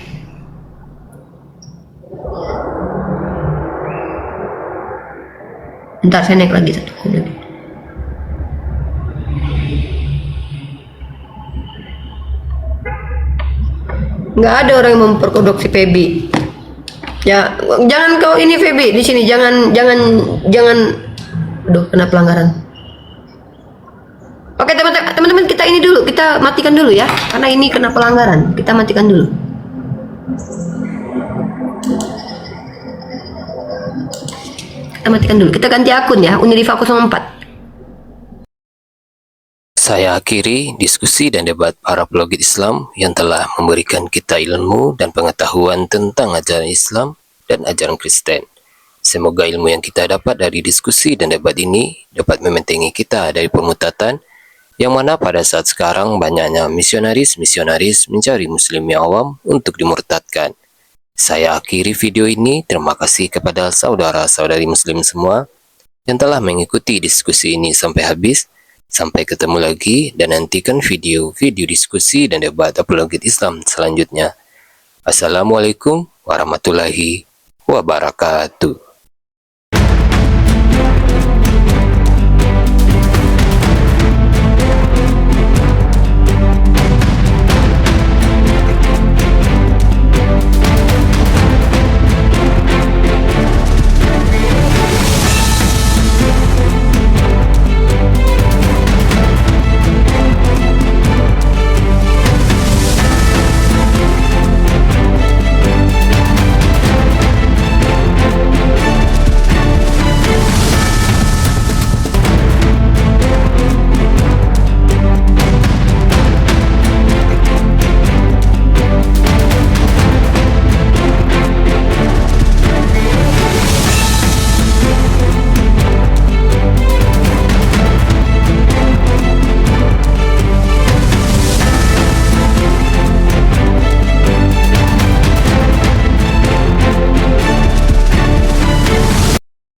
Bentar, saya naik lagi satu lagi. Nggak ada orang yang memperkodok si Feby. Ya, jangan kau ini Feby di sini, jangan. Aduh, kena pelanggaran. Oke teman-teman, kita ini dulu, kita matikan dulu ya, karena ini kena pelanggaran. Kita matikan dulu. Kita matikan dulu. Kita ganti akun ya, Unirifa 04. Saya akhiri diskusi dan debat para pelogit Islam yang telah memberikan kita ilmu dan pengetahuan tentang ajaran Islam dan ajaran Kristen. Semoga ilmu yang kita dapat dari diskusi dan debat ini dapat membentengi kita dari pemutatan yang mana pada saat sekarang banyaknya misionaris-misionaris mencari muslim yang awam untuk dimurtadkan. Saya akhiri video ini. Terima kasih kepada saudara-saudari muslim semua yang telah mengikuti diskusi ini sampai habis. Sampai ketemu lagi dan nantikan video-video diskusi dan debat apologet Islam selanjutnya. Assalamualaikum warahmatullahi wabarakatuh.